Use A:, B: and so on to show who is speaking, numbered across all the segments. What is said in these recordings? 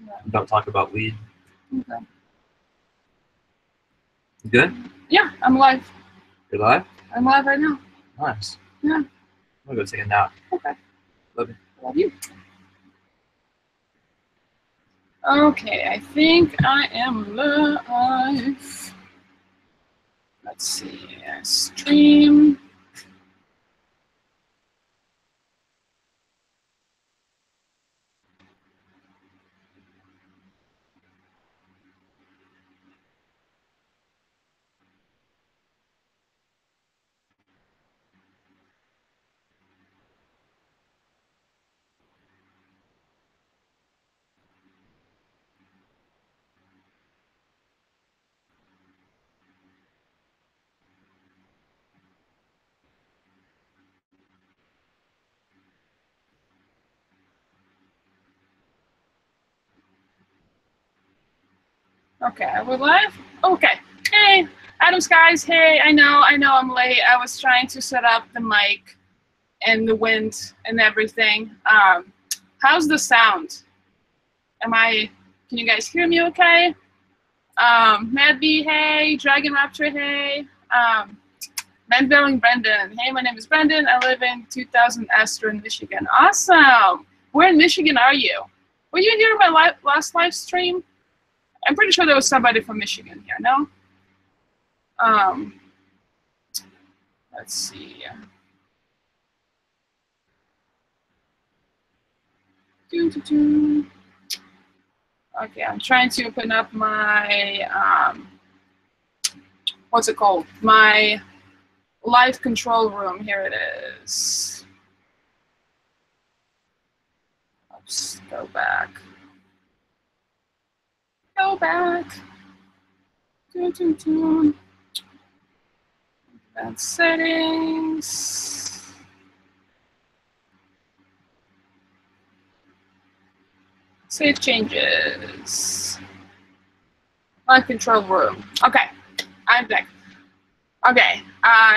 A: Yeah.
B: Don't talk about weed.
A: Okay.
B: You good?
A: Yeah, I'm live.
B: You're live?
A: I'm live right now.
B: Nice.
A: Yeah.
B: I'm gonna go take a nap.
A: Okay.
B: Love you.
A: Love you. Okay, I think I am live. Let's see. Stream. Okay, we're live? Okay. Hey, Adams guys. Hey, I know I'm late. I was trying to set up the mic and the wind and everything. How's the sound? Can you guys hear me okay? Mad B, hey. Dragon Raptor, hey. Ben Billing, Brendan. Hey, my name is Brendan. I live in 2000 Astor in Michigan. Awesome. Where in Michigan are you? Were you here in my last live stream? I'm pretty sure there was somebody from Michigan here, no? Let's see. Okay, I'm trying to open up my, what's it called? My live control room. Here it is. Let's go back. Go back. Advanced settings. Save changes. Live control room. Okay, I'm back. Okay,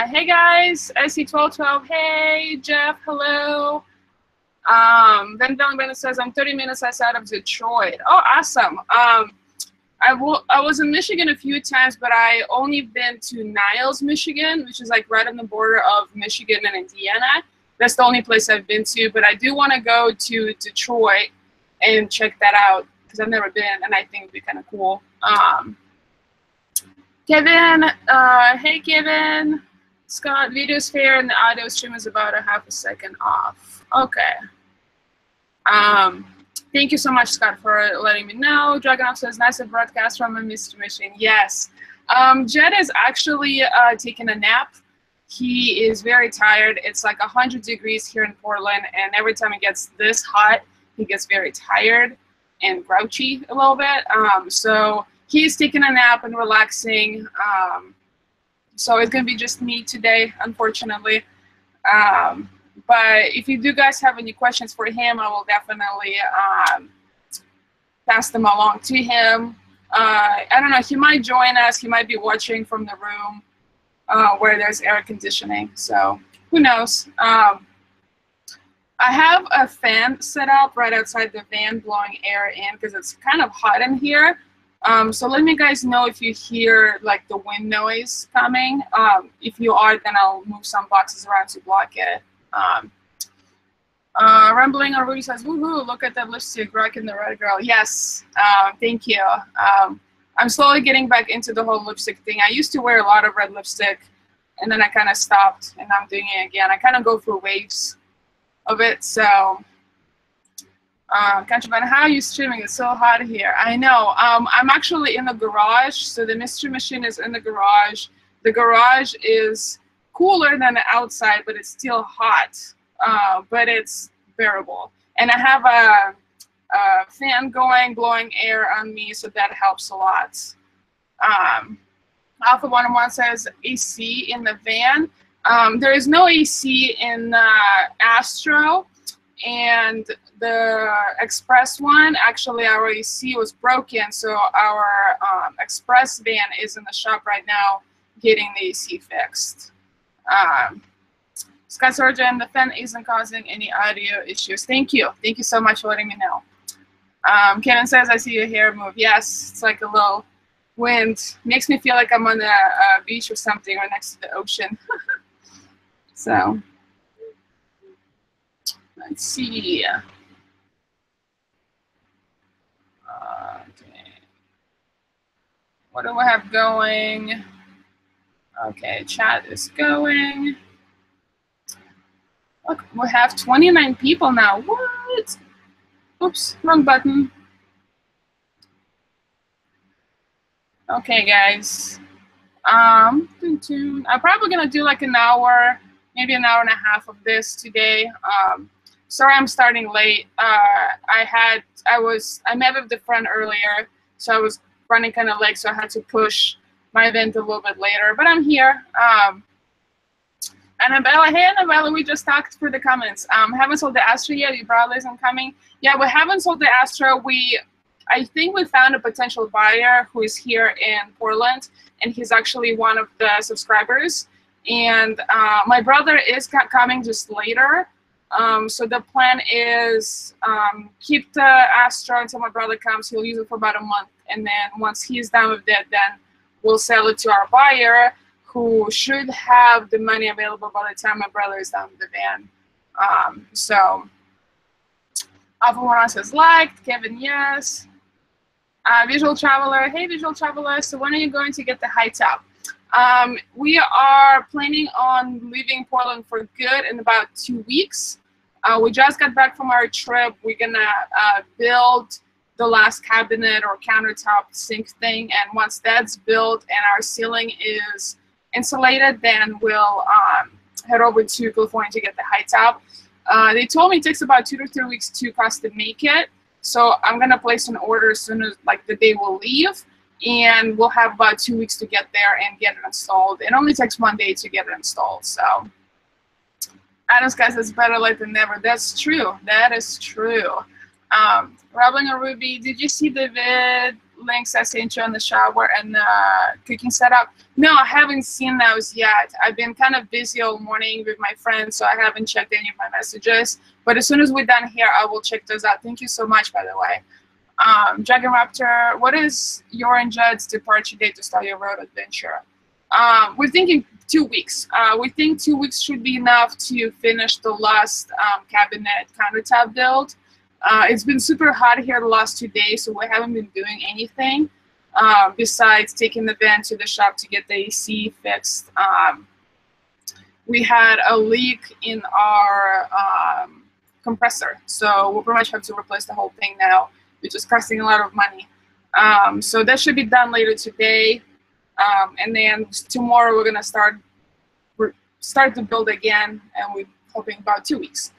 A: hey guys, SC1212, hey, Jeff, hello. Ben Bellington says, I'm 30 minutes outside of Detroit. Oh, awesome. I was in Michigan a few times, but I only been to Niles, Michigan, which is like right on the border of Michigan and Indiana. That's the only place I've been to, but I do want to go to Detroit and check that out because I've never been, and I think it'd be kind of cool. Kevin, hey Kevin. Scott, video's fair and the audio stream is about a half a second off. Okay. Thank you so much, Scott, for letting me know. Dragonov says, nice broadcast from a Mr. Machine. Yes. Jed is actually taking a nap. He is very tired. It's like 100 degrees here in Portland, and every time it gets this hot, he gets very tired and grouchy a little bit. So he's taking a nap and relaxing. So it's going to be just me today, unfortunately. But if you do guys have any questions for him, I will definitely pass them along to him. I don't know, he might join us. He might be watching from the room where there's air conditioning. So who knows? I have a fan set up right outside the van blowing air in because it's kind of hot in here. So let me guys know if you hear like the wind noise coming. If you are, then I'll move some boxes around to block it. Rambling on Rudy says, woohoo, look at that lipstick, rocking the red girl. Yes, thank you. I'm slowly getting back into the whole lipstick thing. I used to wear a lot of red lipstick, and then I kind of stopped, and I'm doing it again. I kind of go through waves of it, so. Contraband, how are you streaming? It's so hot here. I know. I'm actually in the garage, so the mystery machine is in the garage. The garage is cooler than the outside, but it's still hot. But it's bearable. And I have a fan going, blowing air on me, so that helps a lot. Alpha 101 says AC in the van. There is no AC in Astro. And the express one, actually our AC was broken, so our express van is in the shop right now getting the AC fixed. Scott Surgeon, the fan isn't causing any audio issues. Thank you so much for letting me know. Kevin says, I see your hair move. Yes, it's like a little wind. Makes me feel like I'm on a beach or something, or next to the ocean. So, let's see. Okay. What do we have going? Okay, chat is going. Look, we have 29 people now. What? Oops, wrong button. Okay, guys. I'm probably gonna do like an hour, maybe an hour and a half of this today. Sorry, I'm starting late. I met with the friend earlier, so I was running kind of late, so I had to push my event a little bit later. But I'm here. Annabella, hey Annabella, we just talked through the comments. Haven't sold the Astra yet. Your brother isn't coming. Yeah, we haven't sold the Astra. I think we found a potential buyer who is here in Portland, and he's actually one of the subscribers. And my brother is coming just later. So the plan is keep the Astra until my brother comes. He'll use it for about a month, and then once he's done with it, then we'll sell it to our buyer, who should have the money available by the time my brother is done with the van. So everyone says liked. Kevin, yes. Visual Traveler, hey Visual Traveler, so when are you going to get the high top? We are planning on leaving Portland for good in about 2 weeks. We just got back from our trip. We're gonna build the last cabinet or countertop sink thing, and once that's built and our ceiling is insulated, then we'll head over to California to get the high top. They told me it takes about 2 to 3 weeks to custom make it. So I'm gonna place an order as soon as like the day we'll leave, and we'll have about 2 weeks to get there and get it installed. It only takes 1 day to get it installed. So Adam's guy says better late than never. That's true. That is true. Robbing a Ruby, did you see the vid links I sent you on the shower and the cooking setup? No, I haven't seen those yet. I've been kind of busy all morning with my friends, so I haven't checked any of my messages. But as soon as we're done here, I will check those out. Thank you so much, by the way. Dragon Raptor, what is your and Judd's departure date to start your road adventure? We're thinking 2 weeks. We think 2 weeks should be enough to finish the last cabinet countertop build. It's been super hot here the last 2 days, so we haven't been doing anything besides taking the van to the shop to get the AC fixed. We had a leak in our compressor, so we'll pretty much have to replace the whole thing now, which is costing a lot of money. So that should be done later today, and then tomorrow we're gonna start to build again, and we're hoping about 2 weeks.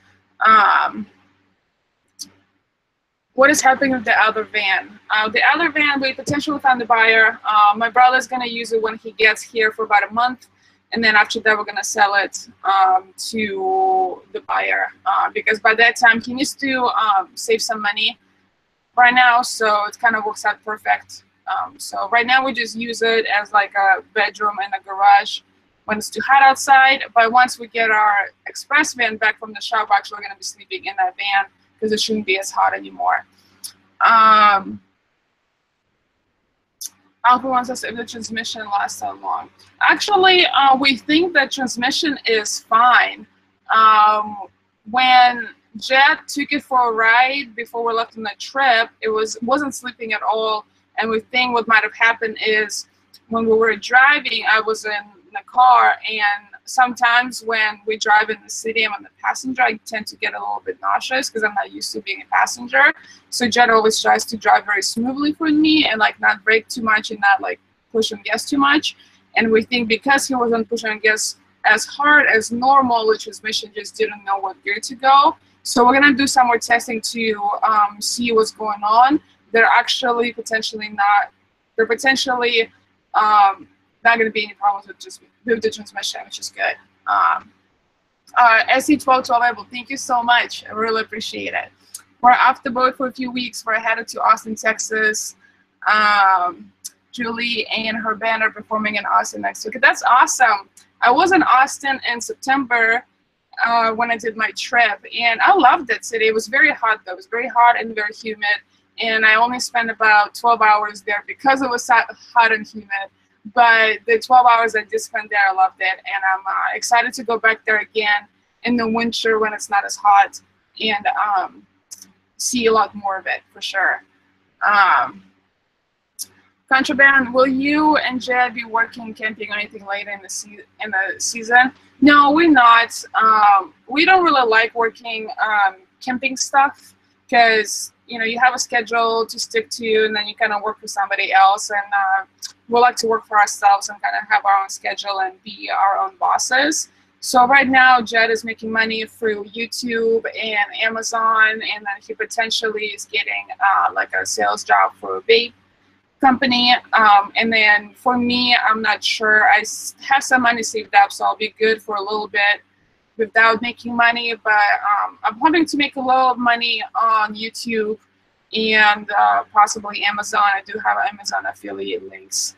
A: What is happening with the other van? The other van, we potentially found a buyer. My brother's gonna use it when he gets here for about a month, and then after that we're gonna sell it to the buyer because by that time he needs to save some money right now, so it kind of works out perfect. So right now we just use it as like a bedroom and a garage when it's too hot outside, but once we get our express van back from the shop, we're actually gonna be sleeping in that van because it shouldn't be as hot anymore. Alpha wants us if the transmission lasts that long. Actually, we think the transmission is fine. When Jet took it for a ride before we left on the trip, it wasn't sleeping at all, and we think what might have happened is when we were driving, I was in the car, and sometimes when we drive in the city, I'm on the passenger, I tend to get a little bit nauseous because I'm not used to being a passenger. So Jed always tries to drive very smoothly for me and like not brake too much and not like push on gas too much. And we think because he wasn't pushing on gas as hard as normal, the transmission just didn't know what gear to go. So we're gonna do some more testing to see what's going on. They're actually potentially not going to be any problems with the transmission, which is good. SC1212, thank you so much. I really appreciate it. We're off the boat for a few weeks. We're headed to Austin, Texas. Julie and her band are performing in Austin next week. That's awesome. I was in Austin in September when I did my trip, and I loved that city. It was very hot, though. It was very hot and very humid. and I only spent about 12 hours there because it was hot and humid. But the 12 hours I did spend there, I loved it, and I'm excited to go back there again in the winter when it's not as hot, and see a lot more of it for sure. Contraband, will you and Jed be working camping or anything later in the season? No, we're not. We don't really like working camping stuff because you have a schedule to stick to, and then you kind of work for somebody else. And we like to work for ourselves and kind of have our own schedule and be our own bosses. So right now, Jed is making money through YouTube and Amazon, and then he potentially is getting like a sales job for a vape company. And then for me, I'm not sure. I have some money saved up, so I'll be good for a little bit without making money. But I'm hoping to make a little money on YouTube and possibly Amazon. I do have Amazon affiliate links.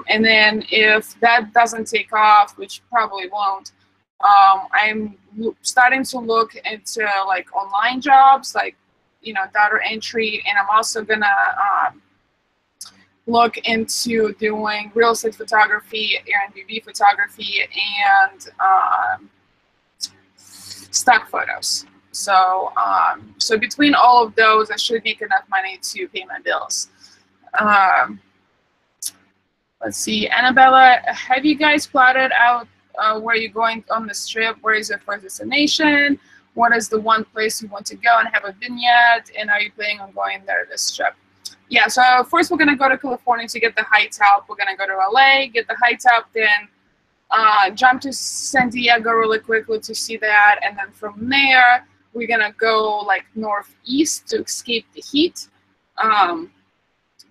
A: And then if that doesn't take off, which probably won't, I'm starting to look into like online jobs, like data entry, and I'm also gonna look into doing real estate photography, Airbnb photography, and stock photos. So so between all of those, I should make enough money to pay my bills. Let's see, Annabella, have you guys plotted out where you're going on this trip? Where is your first destination? What is the one place you want to go and haven't been yet? And are you planning on going there this trip? Yeah, so first we're going to go to California to get the high top. We're going to go to LA, get the high top, then jump to San Diego really quickly to see that. And then from there, we're going to go like northeast to escape the heat.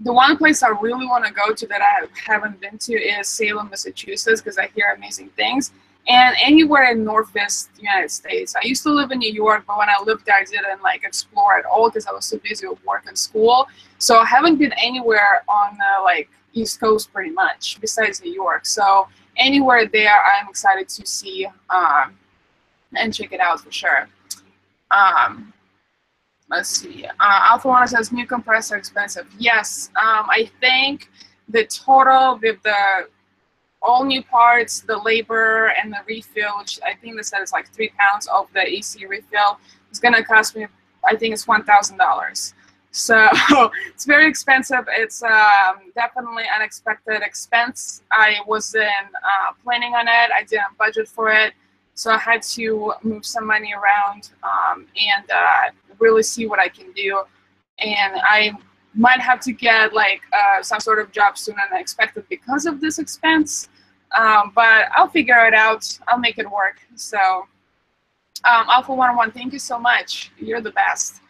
A: The one place I really want to go to that I haven't been to is Salem, Massachusetts, because I hear amazing things. And anywhere in Northwest United States. I used to live in New York, but when I lived there, I didn't like explore at all because I was so busy with work and school. So I haven't been anywhere on the like East Coast pretty much, besides New York. So anywhere there, I'm excited to see and check it out for sure. Let's see. Alpha One says new compressor expensive. Yes, I think the total with the all new parts, the labor, and the refill, which I think they said is like 3 pounds of the AC refill, is gonna cost me, I think it's $1,000. So it's very expensive. It's definitely unexpected expense. I wasn't planning on it. I didn't budget for it. So I had to move some money around and really see what I can do. And I might have to get like some sort of job sooner than I expected because of this expense. But I'll figure it out. I'll make it work. So Alpha 101, thank you so much. You're the best.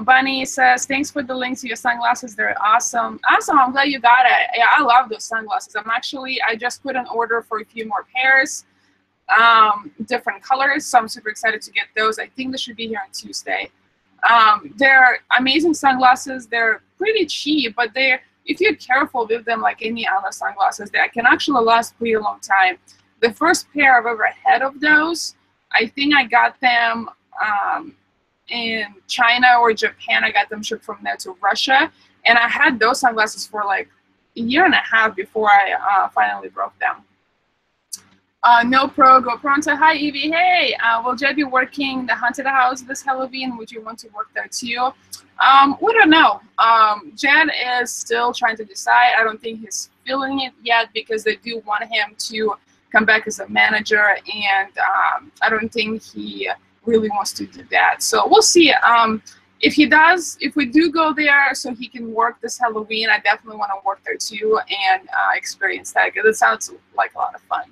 A: Bunny says, thanks for the link to your sunglasses. They're awesome. Awesome. I'm glad you got it. Yeah, I love those sunglasses. I just put an order for a few more pairs, different colors. So I'm super excited to get those. I think they should be here on Tuesday. They're amazing sunglasses. They're pretty cheap, but if you're careful with them, like any other sunglasses, they can actually last pretty long time. The first pair I've ever had of those, I think I got them in China or Japan. I got them shipped from there to Russia, and I had those sunglasses for like a year and a half before I finally broke them. No Pro, Go Pronto. Hi, Evie. Hey, will Jed be working the haunted house this Halloween? Would you want to work there too? We don't know. Jed is still trying to decide. I don't think he's feeling it yet because they do want him to come back as a manager, and I don't think he really wants to do that. So we'll see. If he does, if we do go there so he can work this Halloween, I definitely want to work there too and experience that because it sounds like a lot of fun.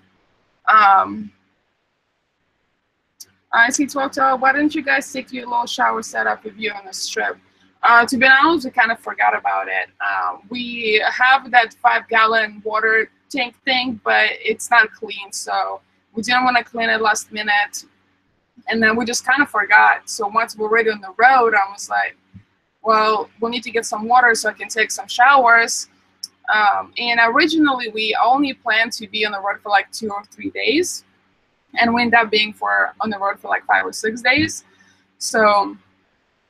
A: I see 12. Why didn't you guys take your little shower setup with you on this trip? To be honest, we kind of forgot about it. We have that 5-gallon water tank thing, but it's not clean, so we didn't want to clean it last minute. And then we just kind of forgot. So once we're ready on the road, I was like, well, we'll need to get some water so I can take some showers. And originally, we only planned to be on the road for like 2 or 3 days. And we ended up being on the road for like 5 or 6 days. So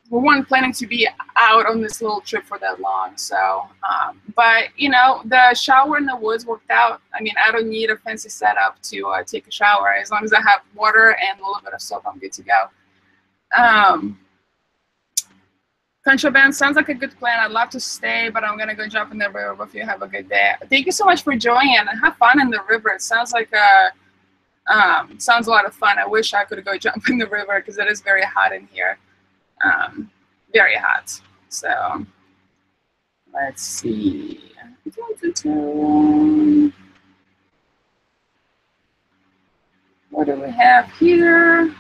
A: we weren't planning to be out on this little trip for that long. So, but you know, the shower in the woods worked out. I mean, I don't need a fancy setup to take a shower. As long as I have water and a little bit of soap, I'm good to go. Contraband sounds like a good plan. I'd love to stay, but I'm gonna go jump in the river. Hope you have a good day. Thank you so much for joining and have fun in the river. It sounds like sounds a lot of fun. I wish I could go jump in the river because it is very hot in here. Very hot. So let's see. What do we have here?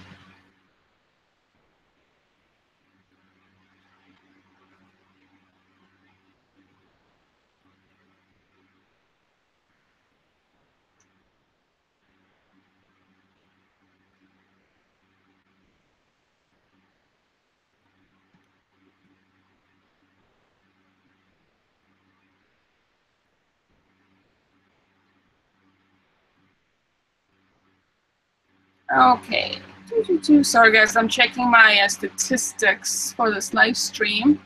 A: Okay. Sorry, guys. I'm checking my statistics for this live stream.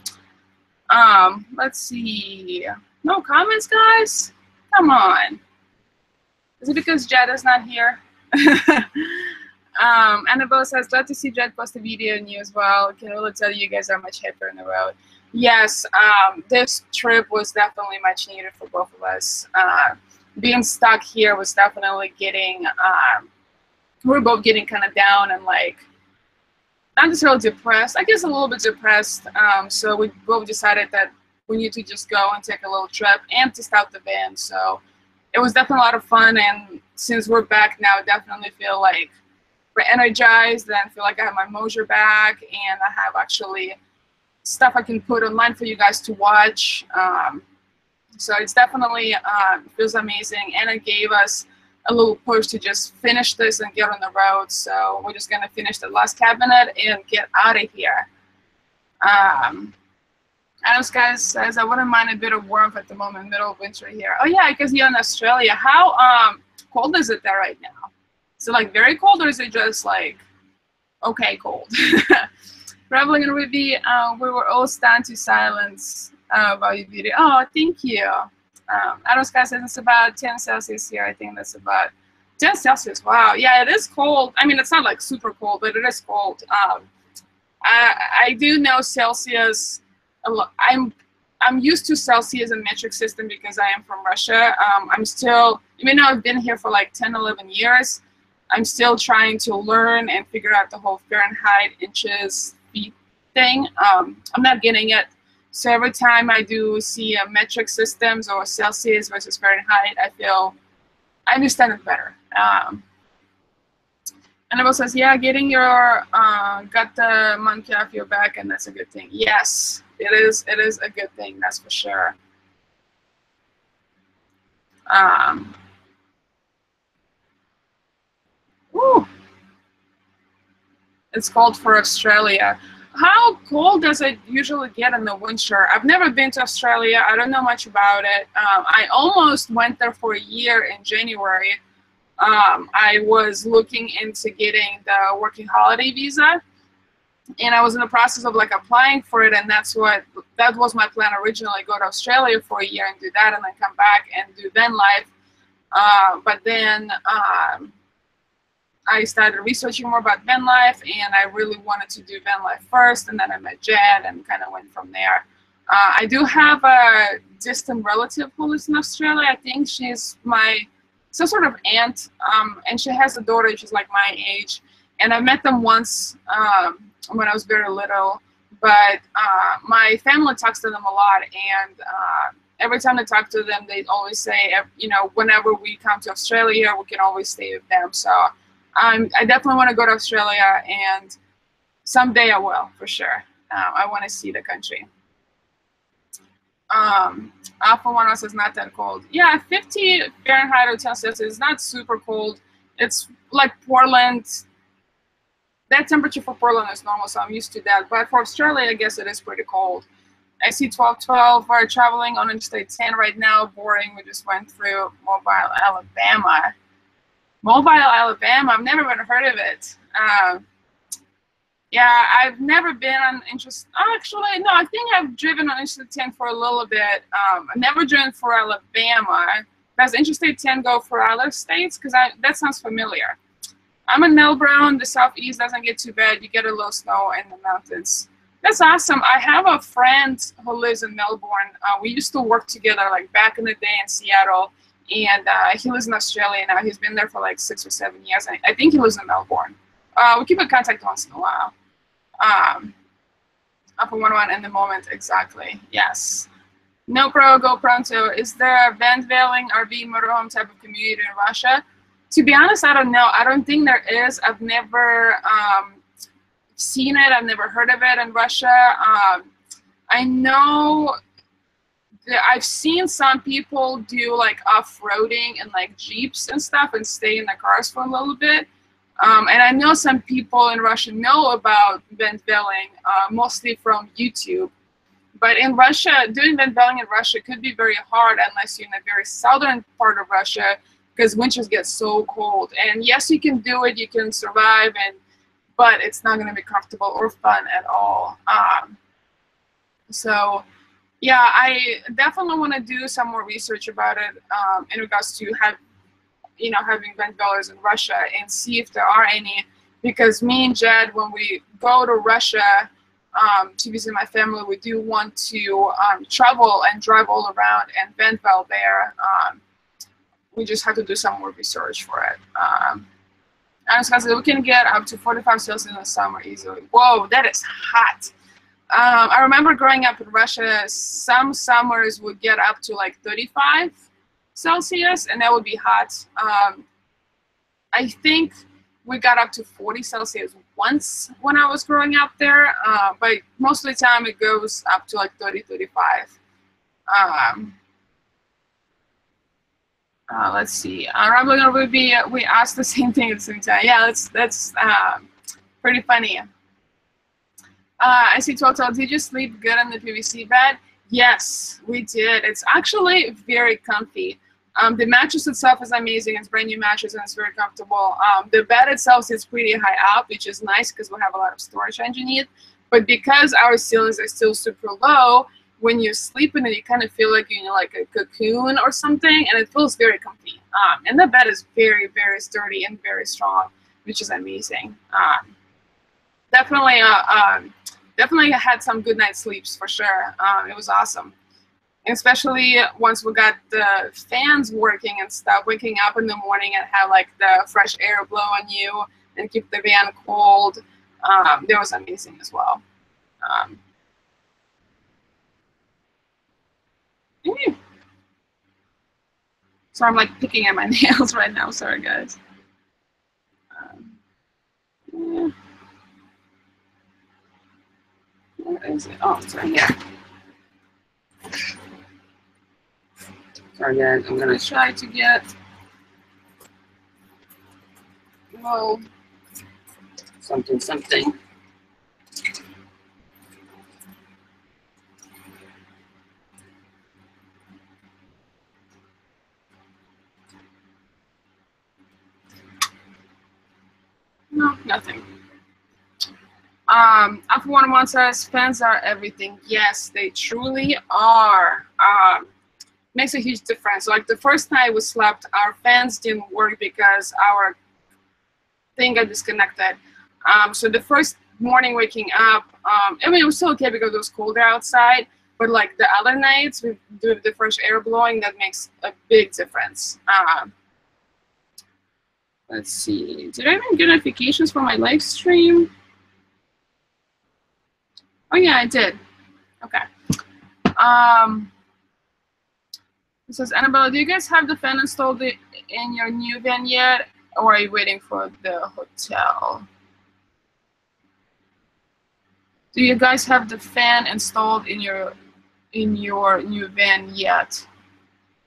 A: Let's see. No comments, guys? Come on. Is it because Jed is not here? Annabelle says, glad to see Jed post a video and you as well. Can really tell you guys are much happier on the road. Yes, this trip was definitely much needed for both of us. Being stuck here was definitely getting, we're both getting kind of down and like, not necessarily depressed, I guess a little bit depressed. So we both decided that we need to just go and take a little trip and test out the van. So it was definitely a lot of fun. And since we're back now, I definitely feel like we're energized and feel like I have my mojo back and I have actually stuff I can put online for you guys to watch. So it's definitely feels amazing. And it gave us a little push to just finish this and get on the road. So we're just gonna finish the last cabinet and get out of here. Adams guys says, I wouldn't mind a bit of warmth at the moment, middle of winter here. Oh yeah, because you're in Australia. How cold is it there right now? Is it like very cold or is it just like okay cold? Traveling in Evie, we were all stunned to silence about your video. Oh, thank you. Adams guy says it's about 10 Celsius here. I think that's about 10 Celsius. Wow. Yeah, it is cold. I mean, it's not like super cold, but it is cold. I do know Celsius. I'm used to Celsius and metric system because I am from Russia. I'm still, even though I've been here for like 10, 11 years, I'm still trying to learn and figure out the whole Fahrenheit, inches, feet thing. I'm not getting it. So every time I do see a metric systems or Celsius versus Fahrenheit, I feel I understand it better. And it says, yeah, getting your got the monkey off your back, and that's a good thing. Yes, it is a good thing, that's for sure. Woo. It's cold for Australia. How cold does it usually get in the winter? I've never been to Australia. I don't know much about it. I almost went there for a year in January. I was looking into getting the working holiday visa, and I was in the process of like applying for it, and that was my plan originally, go to Australia for a year and do that, and then come back and do van life. But then I started researching more about van life, and I really wanted to do van life first, and then I met Jed and kind of went from there. I do have a distant relative who lives in Australia. I think she's some sort of aunt, and she has a daughter. She's like my age, and I met them once when I was very little. But my family talks to them a lot, and every time I talk to them, they always say, you know, whenever we come to Australia, we can always stay with them. So I definitely want to go to Australia, and someday I will, for sure. I want to see the country. Alpha 1 says not that cold. Yeah, 50 Fahrenheit or 10 Celsius is not super cold. It's like Portland. That temperature for Portland is normal, so I'm used to that. But for Australia, I guess it is pretty cold. I see 1212. We're traveling on Interstate 10 right now. Boring. We just went through Mobile, Alabama. Mobile, Alabama. I've never even heard of it. Yeah, I've never been on Actually, no, I think I've driven on Interstate 10 for a little bit. I've never driven for Alabama. Does Interstate 10 go for other states? Because that sounds familiar. I'm in Melbourne. The southeast doesn't get too bad. You get a little snow in the mountains. That's awesome. I have a friend who lives in Melbourne. We used to work together like back in the day in Seattle, and he lives in Australia now. He's been there for like 6 or 7 years. I think he lives in Melbourne. We keep in contact once in a while. Up on 101 in the moment, exactly. Yes. No pro, go pronto. Is there a van veiling, RV, motorhome type of community in Russia? To be honest, I don't know. I don't think there is. I've never seen it. I've never heard of it in Russia. I know that I've seen some people do like off-roading and like Jeeps and stuff and stay in the cars for a little bit. And I know some people in Russia know about van veiling, mostly from YouTube. But in Russia, doing van veiling in Russia could be very hard unless you're in the very southern part of Russia, because winters get so cold. And yes, you can do it, you can survive, but it's not going to be comfortable or fun at all. So yeah, I definitely want to do some more research about it in regards to having van veilers in Russia and see if there are any. Because me and Jed, when we go to Russia to visit my family, we do want to travel and drive all around and van veil there. We just have to do some more research for it. And we can get up to 45 Celsius in the summer easily. Whoa, that is hot. I remember growing up in Russia, some summers would get up to like 35 Celsius, and that would be hot. I think we got up to 40 Celsius once when I was growing up there, but most of the time it goes up to like 30, 35. Let's see. Rambling on Ruby, we asked the same thing at the same time. Yeah, that's pretty funny. I see Total. Did you sleep good on the PVC bed? Yes, we did. It's actually very comfy. The mattress itself is amazing. It's a brand new mattress and it's very comfortable. The bed itself is pretty high up, which is nice because we have a lot of storage underneath. But because our ceilings are still super low, when you sleep in it, you kind of feel like you're in like a cocoon or something, and it feels very comfy. And the bed is very, very sturdy and very strong, which is amazing. Definitely had some good night sleeps for sure. It was awesome. Especially once we got the fans working and stuff, waking up in the morning and have like the fresh air blow on you and keep the van cold. That was amazing as well. So I'm like picking at my nails right now. Sorry, guys. Yeah. Where is it? Oh, it's right here. Sorry, guys. I'm gonna try to get something. No, nothing. Alpha 101 says fans are everything. Yes, they truly are. Makes a huge difference. Like the first night we slept, our fans didn't work because our thing got disconnected. So the first morning waking up, I mean, it was still okay because it was colder outside, but like the other nights with the fresh air blowing, that makes a big difference. Let's see. Did I even get notifications for my live stream? Oh yeah, I did. Okay. It says, Annabella, do you guys have the fan installed in your new van yet, or are you waiting for the hotel? Do you guys have the fan installed in your new van yet?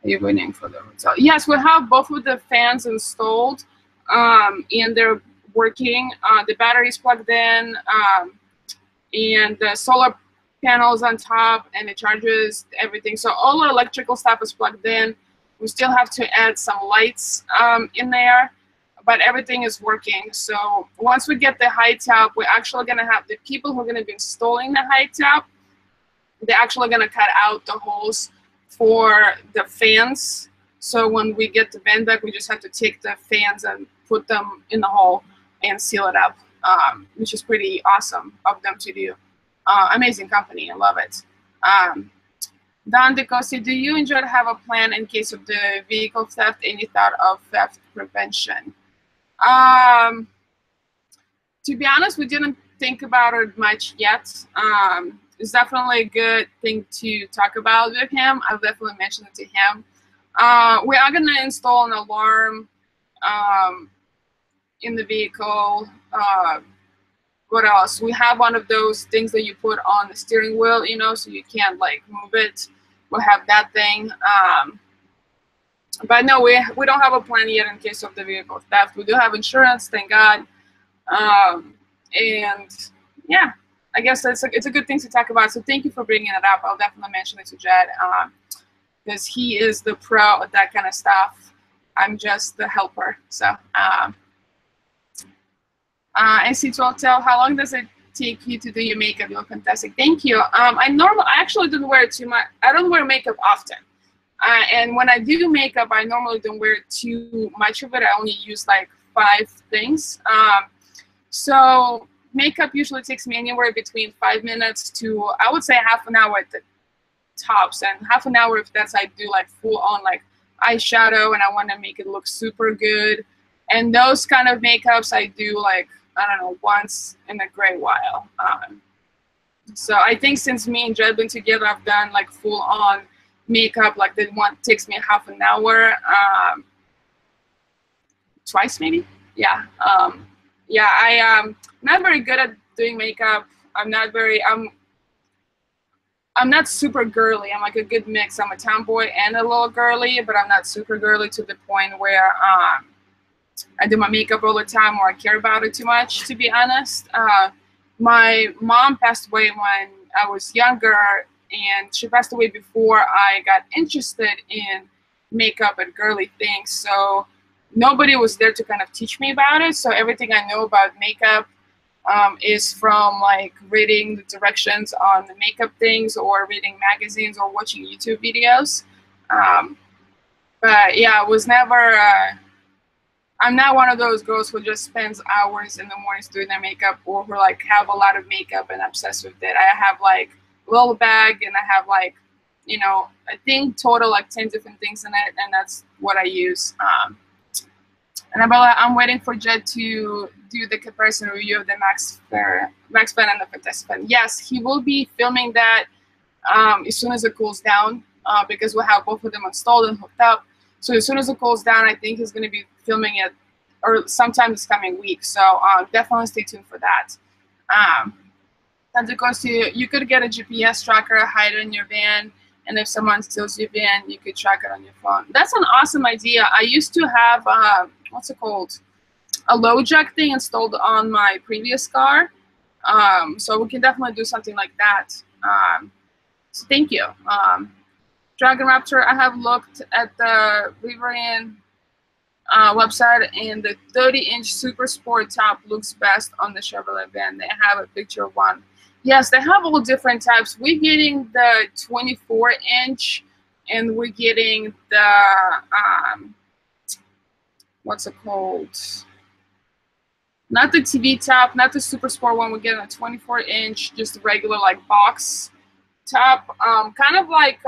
A: Are you waiting for the hotel? Yes, we have both of the fans installed, and they're working. The battery is plugged in, and the solar panels on top, and it charges everything. So all the electrical stuff is plugged in. We still have to add some lights in there, but everything is working. So once we get the high top, we're actually going to have the people who are going to be installing the high top, they're actually going to cut out the holes for the fans. So when we get the van back, we just have to take the fans and put them in the hole and seal it up, which is pretty awesome of them to do. Amazing company. I love it. Don DeCosta, do you enjoy to have a plan in case of the vehicle theft? Any thought of theft prevention? To be honest, we didn't think about it much yet. It's definitely a good thing to talk about with him. I'll definitely mention it to him. We are going to install an alarm in the vehicle. What else? We have one of those things that you put on the steering wheel, you know, so you can't like move it. We'll have that thing. But no, we don't have a plan yet in case of the vehicle theft. We do have insurance, thank God. And yeah, I guess it's a good thing to talk about. So thank you for bringing it up. I'll definitely mention it to Jed because he is the pro at that kind of stuff. I'm just the helper. So NC12 tell, how long does it take you to do your makeup? You look fantastic. Thank you. I actually don't wear too much. I don't wear makeup often. And when I do makeup, I normally don't wear too much of it. I only use like 5 things. So makeup usually takes me anywhere between 5 minutes to, I would say, half an hour at the tops. And half an hour if that's I do like full on like eyeshadow and I want to make it look super good. And those kind of makeups I do like, I don't know, once in a great while. So I think since me and Jed been together, I've done like full on makeup, like the one takes me half an hour, twice maybe. Yeah. Yeah, I'm not very good at doing makeup. I'm not super girly. I'm like a good mix. I'm a tomboy and a little girly, but I'm not super girly to the point where I do my makeup all the time or I care about it too much, to be honest. My mom passed away when I was younger, and she passed away before I got interested in makeup and girly things. So nobody was there to kind of teach me about it. So everything I know about makeup is from like reading the directions on the makeup things or reading magazines or watching YouTube videos. But yeah, I was never, I'm not one of those girls who just spends hours in the mornings doing their makeup or who like have a lot of makeup and obsessed with it. I have like a little bag and I have like, you know, I think total like 10 different things in it, and that's what I use. And I'm waiting for Jed to do the comparison review of the Max Pen and the Fantastic Pen. Yes, he will be filming that as soon as it cools down because we'll have both of them installed and hooked up. So as soon as it cools down, I think he's going to be filming it or sometime this coming week. So definitely stay tuned for that. And of course, you could get a GPS tracker, hide it in your van, and if someone steals your van, you could track it on your phone. That's an awesome idea. I used to have, what's it called? A low jack thing installed on my previous car. So we can definitely do something like that. So thank you. Dragon Raptor, I have looked at the Rivian website, and the 30-inch Super Sport top looks best on the Chevrolet van. They have a picture of one. Yes, they have all different types. We're getting the 24-inch, and we're getting the, what's it called? Not the TV top, not the Super Sport one. We're getting a 24-inch, just a regular like box top. Kind of like,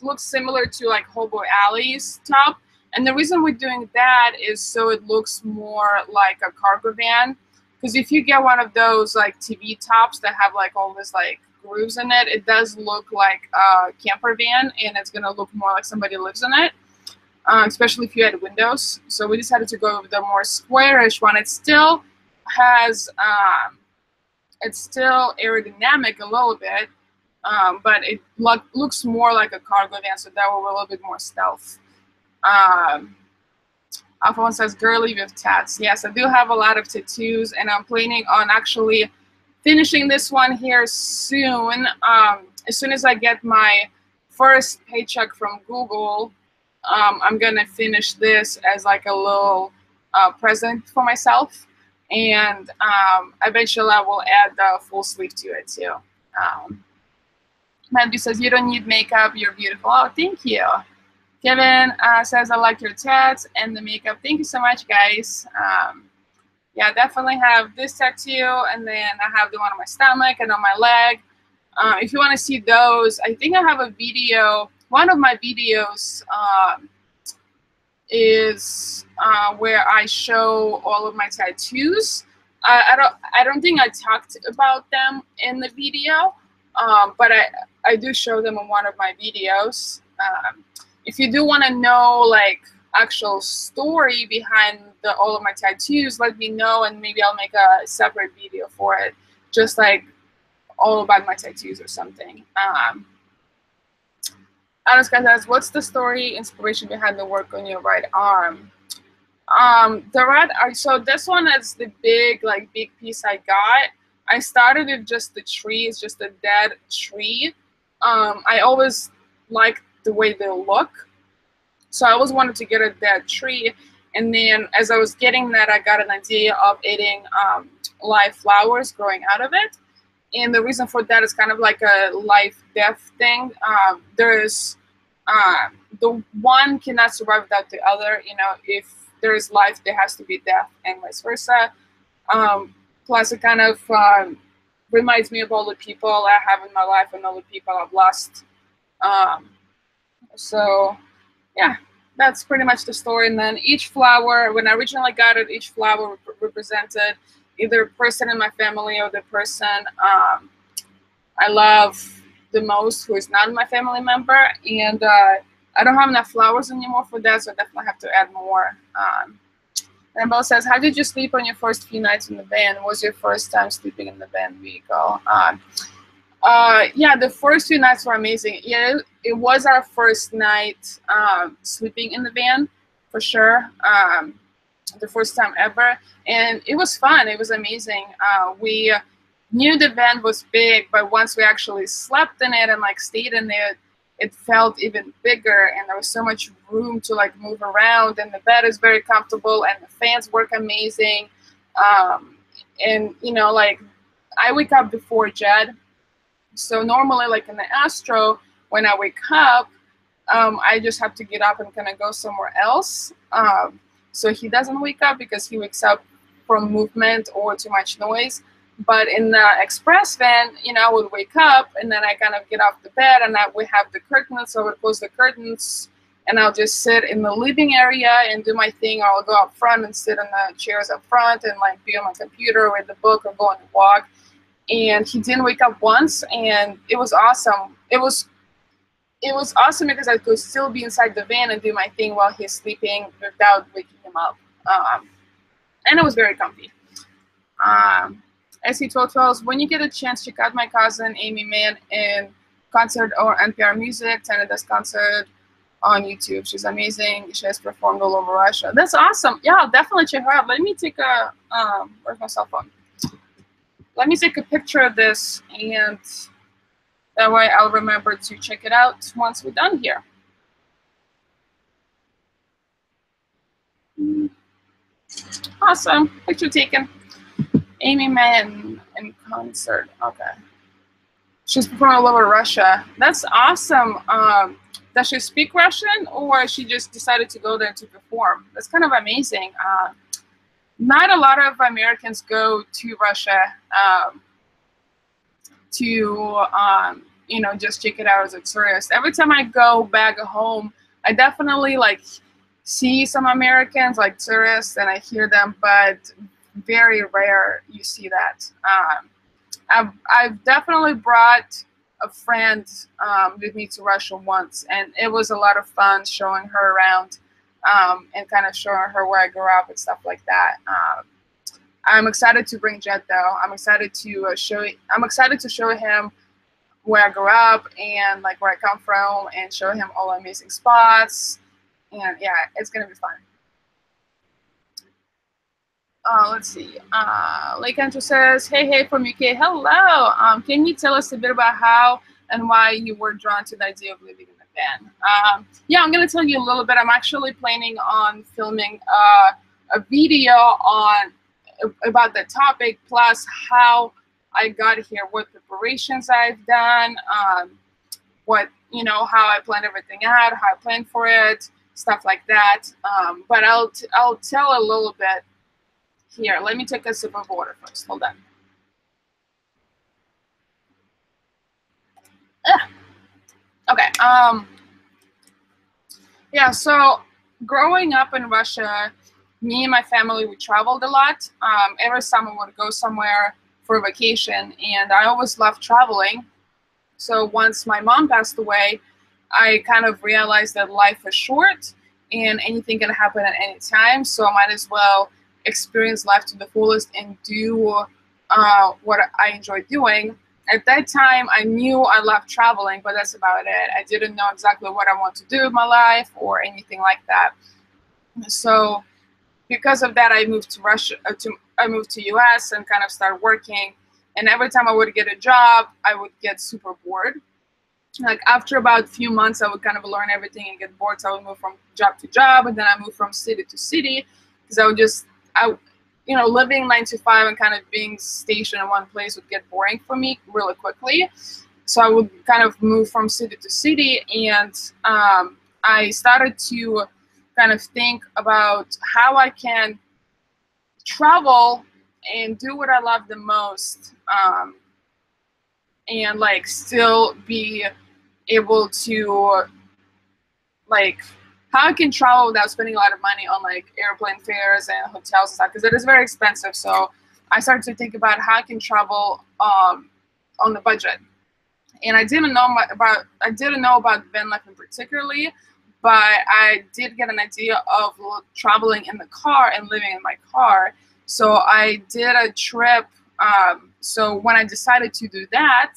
A: looks similar to like Hobo Alley's top. And the reason we're doing that is so it looks more like a cargo van. Because if you get one of those like TV tops that have like all this like grooves in it, it does look like a camper van, and it's gonna look more like somebody lives in it, especially if you had windows. So we decided to go with the more squarish one. It still has, it's still aerodynamic a little bit, but it looks more like a cargo van, so that will be a little bit more stealth. Alphonse says, girly with tats. Yes, I do have a lot of tattoos, and I'm planning on actually finishing this one here soon. As soon as I get my first paycheck from Google, I'm going to finish this as like a little present for myself. And eventually I will add the full sleeve to it too. Mandy says, you don't need makeup, you're beautiful. Oh, thank you. Kevin says, I like your tats and the makeup. Thank you so much, guys. Yeah, definitely have this tattoo, and then I have the one on my stomach and on my leg. If you want to see those, I think I have a video. One of my videos is where I show all of my tattoos. I don't think I talked about them in the video, but I do show them in one of my videos. If you do want to know like actual story behind all of my tattoos, let me know, and maybe I'll make a separate video for it, just like all about my tattoos or something. Anaska says, what's the story inspiration behind the work on your right arm? The right arm, so this one is the big piece I got. I started with just the tree, it's just a dead tree. I always liked the way they look, so I always wanted to get a dead tree. And then as I was getting that, I got an idea of adding live flowers growing out of it. And the reason for that is kind of like a life-death thing. There's the one cannot survive without the other. You know, if there is life, there has to be death, and vice versa. Plus, it kind of reminds me of all the people I have in my life and all the people I've lost. So, yeah, that's pretty much the story. And then each flower, when I originally got it, each flower represented either a person in my family or the person I love the most who is not my family member. And I don't have enough flowers anymore for that, so I definitely have to add more. And Bo says, how did you sleep on your first few nights in the van? Was your first time sleeping in the van vehicle? Yeah, the first few nights were amazing. Yeah, it was our first night sleeping in the van, for sure. The first time ever, and it was fun. It was amazing. We knew the van was big, but once we actually slept in it and stayed in there, it felt even bigger, and there was so much room to move around, and the bed is very comfortable, and the fans work amazing. And you know, I wake up before Jed, so normally in the Astro, when I wake up, I just have to get up and kind of go somewhere else. So he doesn't wake up because he wakes up from movement or too much noise. But in the express van, you know, I would wake up and then I kind of get off the bed, and we have the curtains, so I would close the curtains and I'll just sit in the living area and do my thing. Or I'll go up front and sit in the chairs up front and be on my computer or read the book or go on a walk. And he didn't wake up once, and it was awesome. It was awesome because I could still be inside the van and do my thing while he's sleeping without waking him up. And it was very comfy. SC1212, when you get a chance, check out my cousin Amy Mann in concert or NPR Music, Canada's concert on YouTube. She's amazing. She has performed all over Russia. That's awesome. Yeah, I'll definitely check her out. Let me take a, where's my cell phone? Let me take a picture of this, and that way I'll remember to check it out once we're done here. Awesome. Picture taken. Amy Mann in concert. Okay. She's performing all over Russia. That's awesome. Does she speak Russian, or she just decided to go there to perform? That's kind of amazing. Not a lot of Americans go to Russia to you know, just check it out as a tourist. Every time I go back home, I definitely see some Americans tourists, and I hear them, but very rare you see that. I've definitely brought a friend with me to Russia once, and it was a lot of fun showing her around and kind of showing her where I grew up and stuff like that. I'm excited to bring Jet though. I'm excited to show him where I grew up and where I come from, and show him all the amazing spots. And yeah, it's gonna be fun. Let's see. Lake Andrew says, hey from UK. Hello. Can you tell us a bit about how and why you were drawn to the idea of living in a van? Yeah, I'm gonna tell you a little bit. I'm actually planning on filming a video on about the topic, plus how I got here, what preparations I've done, what, you know, how I planned everything out, how I planned for it, stuff like that. But I'll tell a little bit here. Let me take a sip of water first. Hold on. Okay. Yeah. So growing up in Russia, me and my family, we traveled a lot. Every summer we would go somewhere for a vacation, and I always loved traveling. So once my mom passed away, I kind of realized that life is short and anything can happen at any time. So I might as well experience life to the fullest and do what I enjoy doing. At that time, I knew I loved traveling, but that's about it. I didn't know exactly what I want to do with my life or anything like that. So because of that, I moved to Russia. I moved to US and kind of started working. And every time I would get a job, I would get super bored. Like after about a few months, I would kind of learn everything and get bored. So I would move from job to job, and then I moved from city to city because you know, living 9 to 5 and kind of being stationed in one place would get boring for me really quickly. So I would kind of move from city to city, and I started to kind of think about how I can travel and do what I love the most, and like still be able to, like, how I can travel without spending a lot of money on like airplane fares and hotels and stuff, because it is very expensive. So I started to think about how I can travel on the budget. And I didn't know about van life in particularly, but I did get an idea of traveling in the car and living in my car. So I did a trip. So when I decided to do that,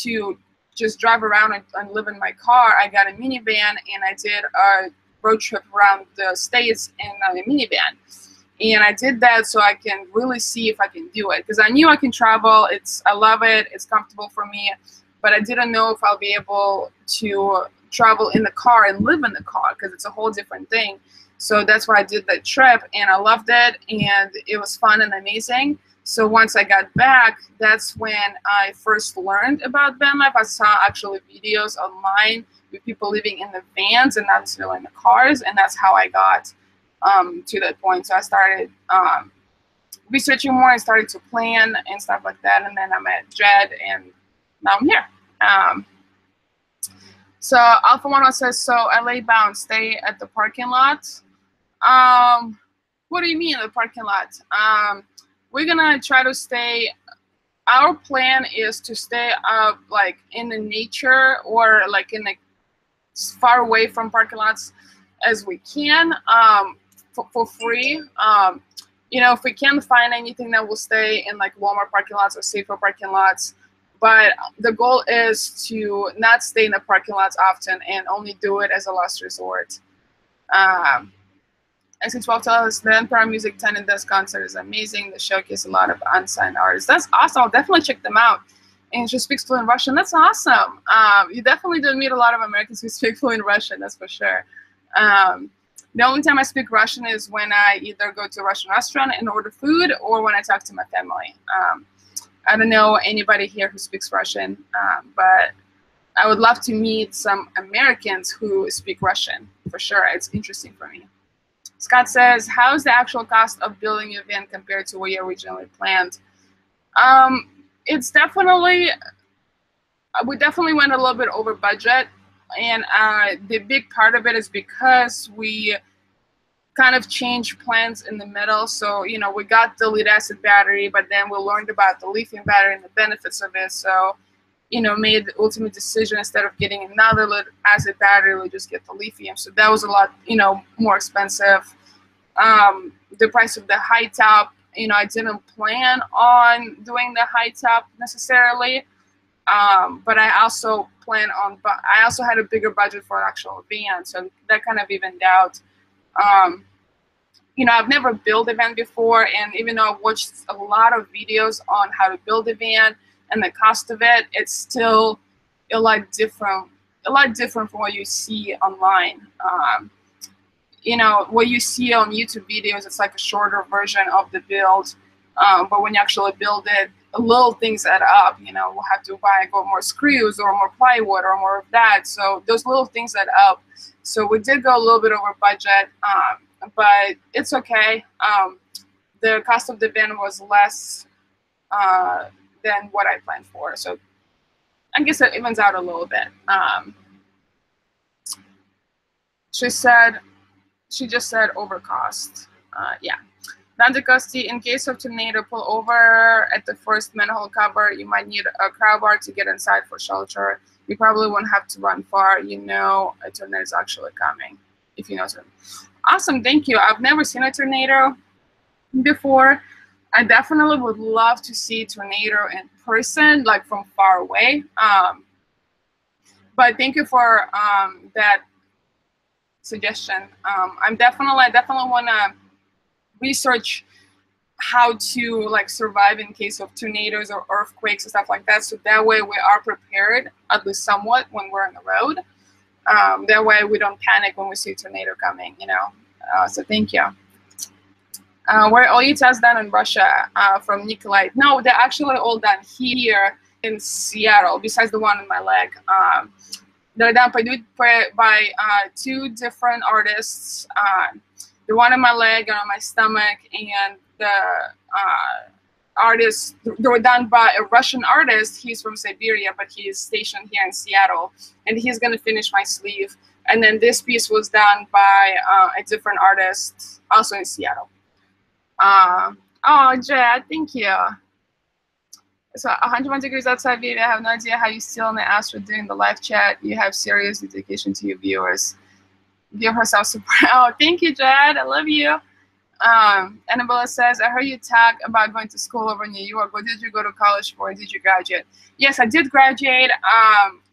A: to just drive around and live in my car, I got a minivan and I did a road trip around the States in a minivan. And I did that so I can really see if I can do it, because I knew I can travel. I love it. It's comfortable for me. But I didn't know if I'll be able to travel in the car and live in the car, because it's a whole different thing. So that's why I did that trip, and I loved it, and it was fun and amazing. So once I got back, that's when I first learned about van life. I saw actually videos online with people living in the vans and not necessarily in the cars, and that's how I got to that point. So I started researching more and started to plan and stuff like that, and then I met Jed, and now I'm here. So Alpha 1 says, so LA bound, stay at the parking lot. What do you mean the parking lot? We're gonna try to stay. Our plan is to stay up like in the nature, or like in the far away from parking lots as we can, for free. You know, if we can't find anything, that will stay in like Walmart parking lots or safer parking lots. But the goal is to not stay in the parking lots often and only do it as a last resort. SC12 tells us the Empire Music 10 and Desk concert is amazing. The showcase a lot of unsigned artists. That's awesome. I'll definitely check them out. And she speaks fluent Russian. That's awesome. You definitely do meet a lot of Americans who speak fluent Russian. That's for sure. The only time I speak Russian is when I either go to a Russian restaurant and order food, or when I talk to my family. I don't know anybody here who speaks Russian, but I would love to meet some Americans who speak Russian, for sure. It's interesting for me. Scott says, how's the actual cost of building your van compared to what you originally planned? It's definitely, we definitely went a little bit over budget. And the big part of it is because we kind of changed plans in the middle. So, you know, we got the lead acid battery, but then we learned about the lithium battery and the benefits of it. So, you know, made the ultimate decision, instead of getting another lead acid battery, we just get the lithium. So that was a lot, you know, more expensive. The price of the high top, you know, I didn't plan on doing the high top necessarily. But I also I also had a bigger budget for an actual van. So that kind of evened out. You know, I've never built a van before, and even though I've watched a lot of videos on how to build a van and the cost of it, it's still a lot different from what you see online. you know, what you see on YouTube videos, it's like a shorter version of the build. But when you actually build it, little things add up. You know, we'll have to go more screws or more plywood or more of that. So those little things add up. So we did go a little bit over budget, but it's okay. The cost of the bin was less than what I planned for. So I guess it evens out a little bit. She just said overcost. Yeah. Dante Costi, in case of tornado pull over at the first manhole cover, you might need a crowbar to get inside for shelter. You probably won't have to run far. You know a tornado is actually coming, if you know something. Awesome, thank you. I've never seen a tornado before. I definitely would love to see a tornado in person, like from far away. But thank you for that suggestion. I definitely want to research how to like survive in case of tornadoes or earthquakes and stuff like that, so that way we are prepared at least somewhat when we're on the road. That way we don't panic when we see a tornado coming, you know. So thank you. Were all your tests done in Russia? From Nikolai? No, they're actually all done here in Seattle, besides the one in my leg. They're done by two different artists. The one in my leg and on my stomach, and the artists, they were done by a Russian artist. He's from Siberia, but he is stationed here in Seattle, and he's gonna finish my sleeve. And then this piece was done by a different artist, also in Seattle. Oh, Jed, thank you. So 101 degrees outside, baby. I have no idea how you still in the ass for doing the live chat. You have serious dedication to your viewers. Give herself support. Oh, thank you, Jed. I love you. Annabella says, I heard you talk about going to school over in New York. What did you go to college for? Did you graduate? Yes, I did graduate.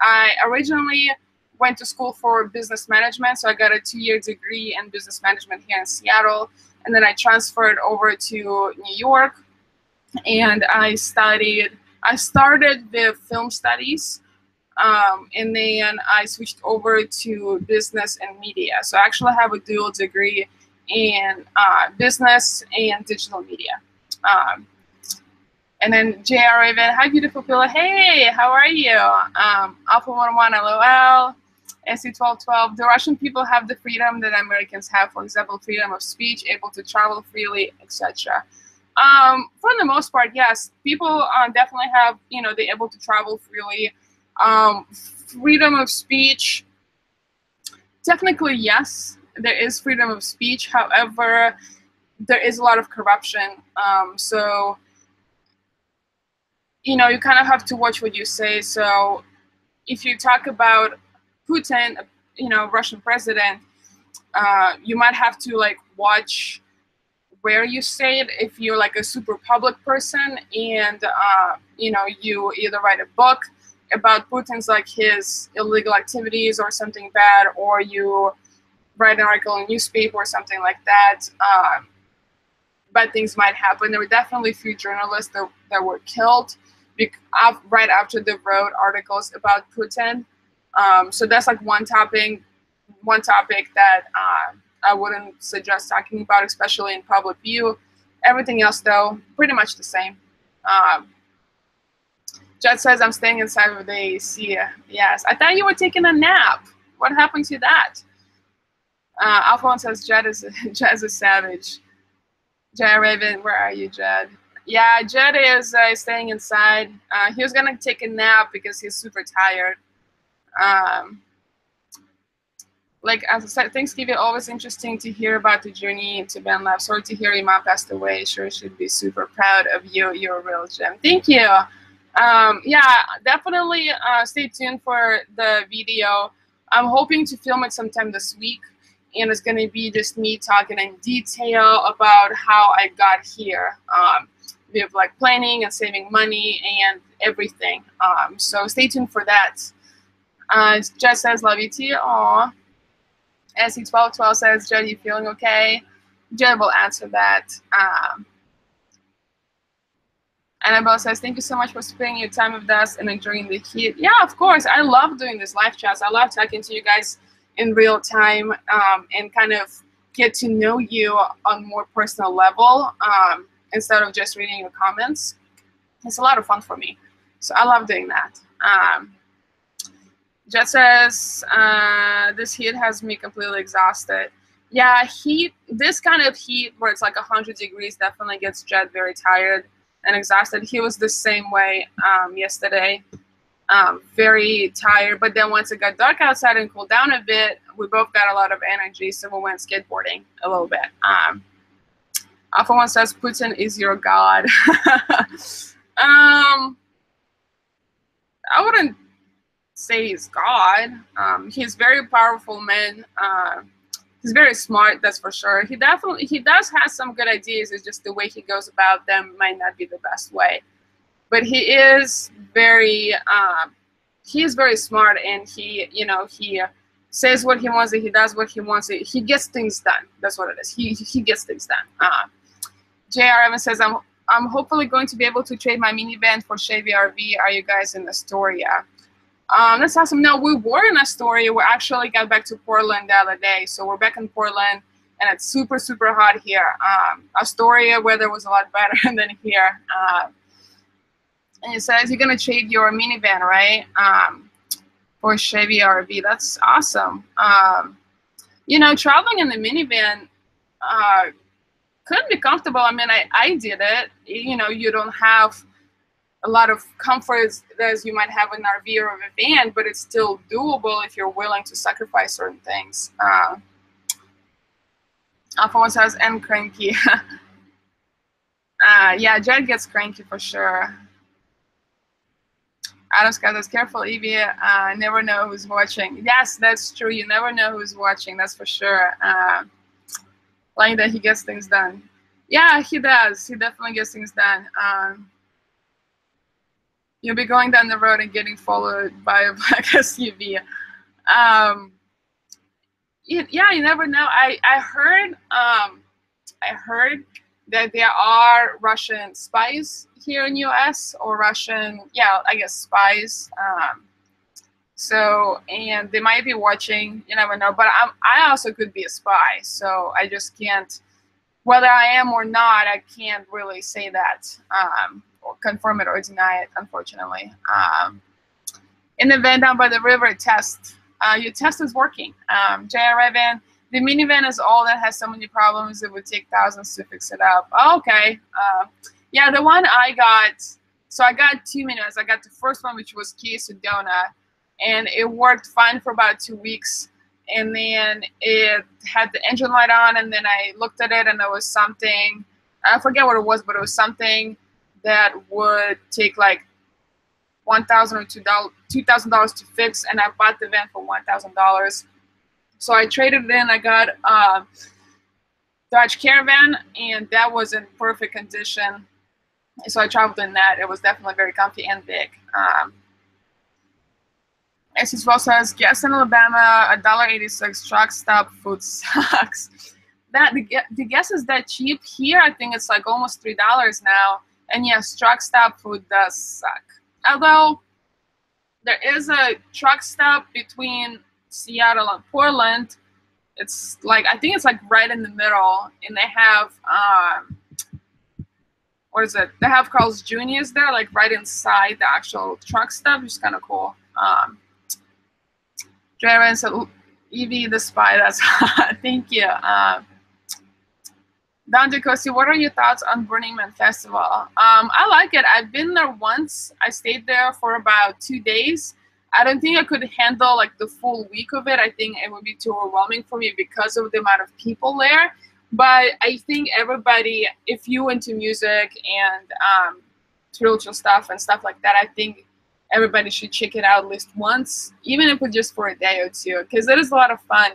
A: I originally went to school for business management, so I got a 2-year degree in business management here in Seattle, and then I transferred over to New York, and I started with film studies. And then I switched over to business and media. So I actually have a dual degree in business and digital media. And then JR Raven, hi beautiful Pilla. Hey, how are you? Alpha 101 LOL. SC1212. The Russian people have the freedom that Americans have, for example, freedom of speech, able to travel freely, etc. For the most part, yes, people definitely have, you know, they're able to travel freely. Freedom of speech, technically, yes, there is freedom of speech. However, there is a lot of corruption. So, you know, you kind of have to watch what you say. So if you talk about Putin, you know, Russian president, you might have to like watch where you say it. If you're like a super public person and, you know, you either write a book about Putin's like his illegal activities or something bad, or you write an article in a newspaper or something like that, bad things might happen. There were definitely a few journalists that were killed right after they wrote articles about Putin. So that's like one topic that I wouldn't suggest talking about, especially in public view. Everything else, though, pretty much the same. Jed says, I'm staying inside with the AC. Yes. I thought you were taking a nap. What happened to that? Alphonse says, Jed is a savage. Jed Raven, where are you, Jed? Yeah, Jed is staying inside. He was going to take a nap because he's super tired. Like, as I said, Thanksgiving, always interesting to hear about the journey into Ben Lab. Sorry to hear your mom passed away. Sure should be super proud of you. You're a real gem. Thank you. Yeah, definitely stay tuned for the video. I'm hoping to film it sometime this week, and it's going to be just me talking in detail about how I got here. We have like planning and saving money and everything. So stay tuned for that. Jess says, love you too. Aww. SC1212 says, Jed, you feeling okay? Jed will answer that. Annabelle says, thank you so much for spending your time with us and enjoying the heat. Yeah, of course. I love doing this live chats. I love talking to you guys in real time and kind of get to know you on more personal level instead of just reading your comments. It's a lot of fun for me. So I love doing that. Jet says, this heat has me completely exhausted. Yeah, heat, this kind of heat where it's like 100 degrees definitely gets Jet very tired and exhausted. He was the same way yesterday, very tired. But then once it got dark outside and cooled down a bit, we both got a lot of energy, so we went skateboarding a little bit. Alpha One says, Putin is your god. I wouldn't say he's God. He's very powerful man. He's very smart, that's for sure. He does have some good ideas. It's just the way he goes about them might not be the best way. But he is very smart, and he says what he wants, and he does what he wants. He gets things done. That's what it is. He gets things done. J.R. Evans says, I'm hopefully going to be able to trade my minivan for Chevy RV. Are you guys in Astoria? That's awesome. No, we were in Astoria. We actually got back to Portland the other day. So we're back in Portland, and it's super, super hot here. Astoria weather was a lot better than here. And it says you're going to trade your minivan, right? For Chevy RV. That's awesome. Traveling in the minivan could be comfortable. I mean, I did it. You don't have a lot of comforts as you might have in an RV or a van, but it's still doable if you're willing to sacrifice certain things. Alpha says, and cranky. Yeah, Jed gets cranky for sure. Adam Scott says, careful, Evie. I never know who's watching. Yes, that's true. You never know who's watching. That's for sure. Like that he gets things done. Yeah, he does. He definitely gets things done. You'll be going down the road and getting followed by a black SUV. Yeah, you never know. I heard that there are Russian spies here in U.S. or Russian, I guess spies. And they might be watching. You never know. But I also could be a spy. So I just can't. Whether I am or not, I can't really say that. Or confirm it or deny it, unfortunately. In the van down by the river test, your test is working. J.R. Revan, the minivan is all that has so many problems, it would take thousands to fix it up. Oh, okay. Yeah, the one I got, so I got 2 minutes. I got the first one, which was Kia Sedona, and it worked fine for about 2 weeks. And then it had the engine light on, and then I looked at it, and there was something, I forget what it was, but it was something that would take like $1,000 or $2,000 to fix, and I bought the van for $1,000. So I traded it in. I got a Dodge Caravan, and that was in perfect condition. So I traveled in that. It was definitely very comfy and big. As well says, gas in Alabama, $1.86. Truck stop food sucks. The gas is that cheap here. I think it's like almost $3 now. And yes, truck stop food does suck. Although there is a truck stop between Seattle and Portland. It's like, I think it's like right in the middle, and they have what is it? They have Carl's Jr.'s there, like right inside the actual truck stop, which is kind of cool. Jared said, Evie the spy, that's hot. Thank you. Dante Costi, what are your thoughts on Burning Man Festival? I like it. I've been there once. I stayed there for about 2 days. I don't think I could handle like the full week of it. I think it would be too overwhelming for me because of the amount of people there. But I think everybody, if you're into music and spiritual stuff and stuff like that, I think everybody should check it out at least once, even if it's just for a day or two, because it is a lot of fun.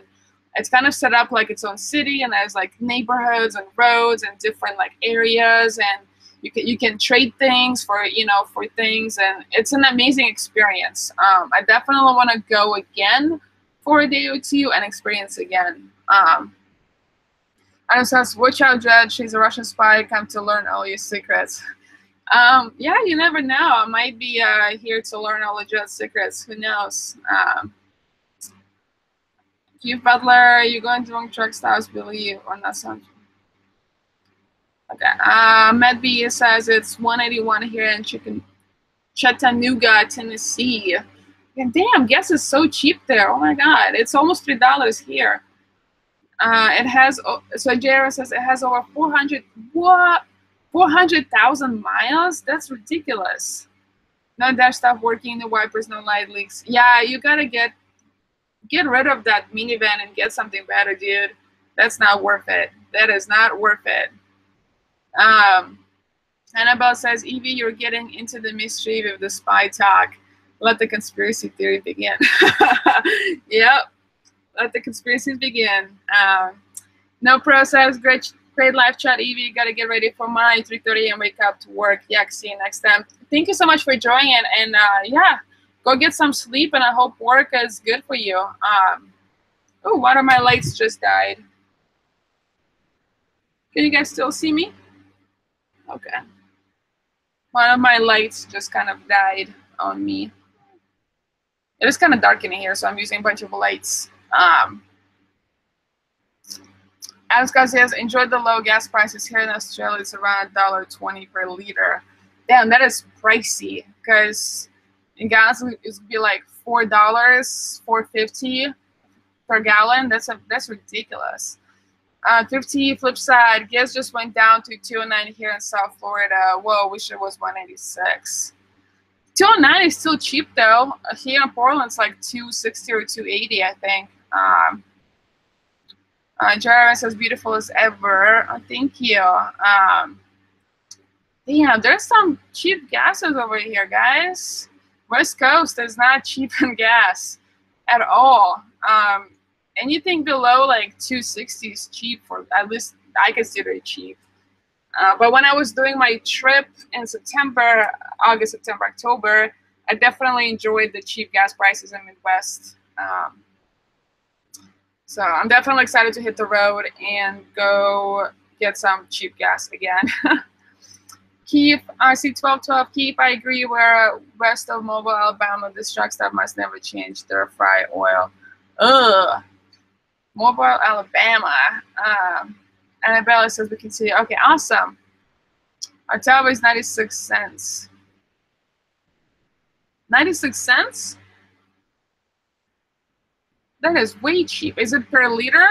A: It's kind of set up like its own city, and there's like neighborhoods and roads and different like areas, and you can trade things for things, and it's an amazing experience. I definitely want to go again for a day or two and experience again. Adam says, watch out, Judge. She's a Russian spy. Come to learn all your secrets. Yeah, you never know. I might be here to learn all of Judge's secrets. Who knows? Keith Butler, you going to wrong truck stops, believe or not? Sound. Okay. Matt B says it's 181 here in Chattanooga, Tennessee. And damn, gas is so cheap there. Oh my god, it's almost $3 here. It has, so Jared says it has over 400,000 miles. That's ridiculous. No dash stuff working, the wipers, no light leaks. Yeah, you gotta get rid of that minivan and get something better, dude. That's not worth it. That is not worth it. Annabelle says, Evie, you're getting into the mischief of the spy talk. Let the conspiracy theory begin. Yep. Let the conspiracies begin. No process. Great live chat, Evie. Got to get ready for my 3:30 and wake up to work. Yeah, see you next time. Thank you so much for joining. And yeah, go get some sleep. And I hope work is good for you. Oh, one of my lights just died. Can you guys still see me? Okay. One of my lights just kind of died on me. It is kind of dark in here, so I'm using a bunch of lights. Alex says, enjoy the low gas prices here in Australia. It's around $1.20 per liter. Damn, that is pricey, because in gas it would be like $4, $4.50 per gallon. That's ridiculous. 50 flip side, gas just went down to $2.09 here in South Florida. Whoa, wish it was $1.86. $2.09 is still cheap though. Here in Portland, it's like $2.60 or $2.80, I think. Jared says, beautiful as ever. Oh, thank you. Damn, there's some cheap gases over here, guys. West Coast is not cheap in gas at all. Anything below like $2.60 is cheap, for at least I consider it cheap. But when I was doing my trip in September, August, September, October, I definitely enjoyed the cheap gas prices in Midwest. So I'm definitely excited to hit the road and go get some cheap gas again. Keith, RC1212, Keith, I agree. We're west of Mobile, Alabama. This truck stop must never change their fry oil. Ugh. Mobile, Alabama. Annabella says we can see. Okay, awesome. Our tower is 96 cents. 96 cents? That is way cheap. Is it per liter?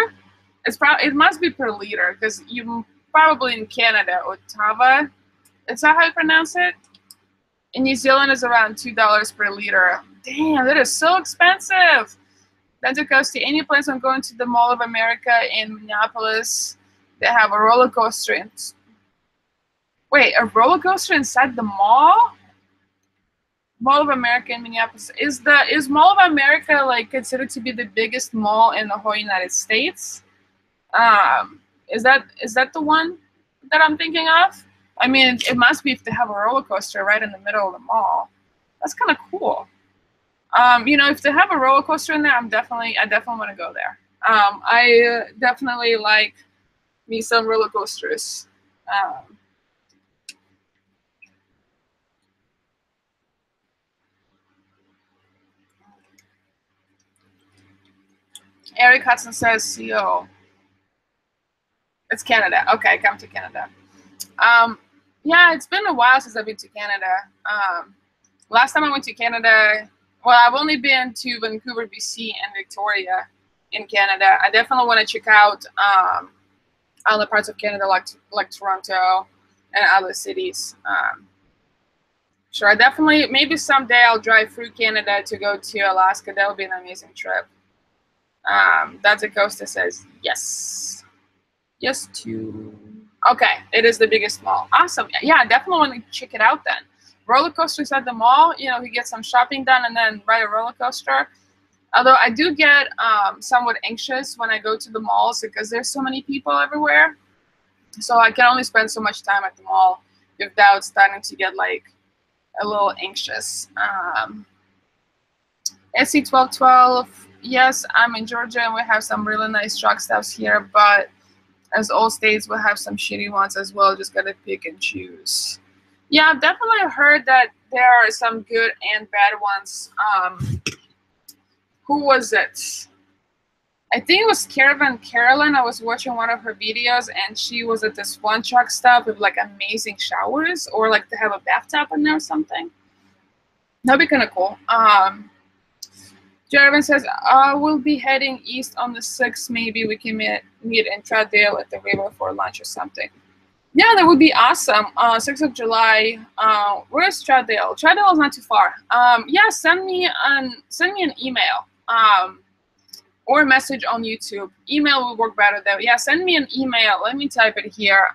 A: It must be per liter, because you probably in Canada, Ottawa, is that how you pronounce it? In New Zealand is around $2 per liter. Damn, that is so expensive. Dante Costi, any plans on going to the Mall of America in Minneapolis? They have a roller coaster. Wait, a roller coaster inside the mall? Mall of America in Minneapolis. Is Mall of America like considered to be the biggest mall in the whole United States? Is that the one that I'm thinking of? I mean, it must be if they have a roller coaster right in the middle of the mall. That's kind of cool. You know, if they have a roller coaster in there, I definitely want to go there. I definitely like me some roller coasters. Eric Hudson says, CO. It's Canada. Okay, come to Canada. Yeah, it's been a while since I've been to Canada. Last time I went to Canada, well, I've only been to Vancouver, BC, and Victoria in Canada. I definitely want to check out other parts of Canada, like Toronto and other cities. Sure, maybe someday I'll drive through Canada to go to Alaska. That would be an amazing trip. Dante Costa says yes. Yes to. Okay, it is the biggest mall. Awesome. Yeah, I definitely want to check it out then. Roller coasters at the mall, you know, we get some shopping done and then ride a roller coaster. Although I do get somewhat anxious when I go to the malls because there's so many people everywhere. So I can only spend so much time at the mall without starting to get like a little anxious. SC1212, yes, I'm in Georgia and we have some really nice truck stops here, but as all states, we'll have some shitty ones as well. Just gotta pick and choose. Yeah, I've definitely heard that there are some good and bad ones. Who was it? I think it was Caravan Carolyn. I was watching one of her videos, and she was at this one truck stop with like amazing showers, or like to have a bathtub in there or something. That'd be kind of cool. Jervin says, we'll be heading east on the 6th. Maybe we can meet in Troutdale at the river for lunch or something. Yeah, that would be awesome. 6th of July. Where's Troutdale? Troutdale is not too far. Yeah, send me an email. Or a message on YouTube. Email will work better though. Yeah, send me an email. Let me type it here.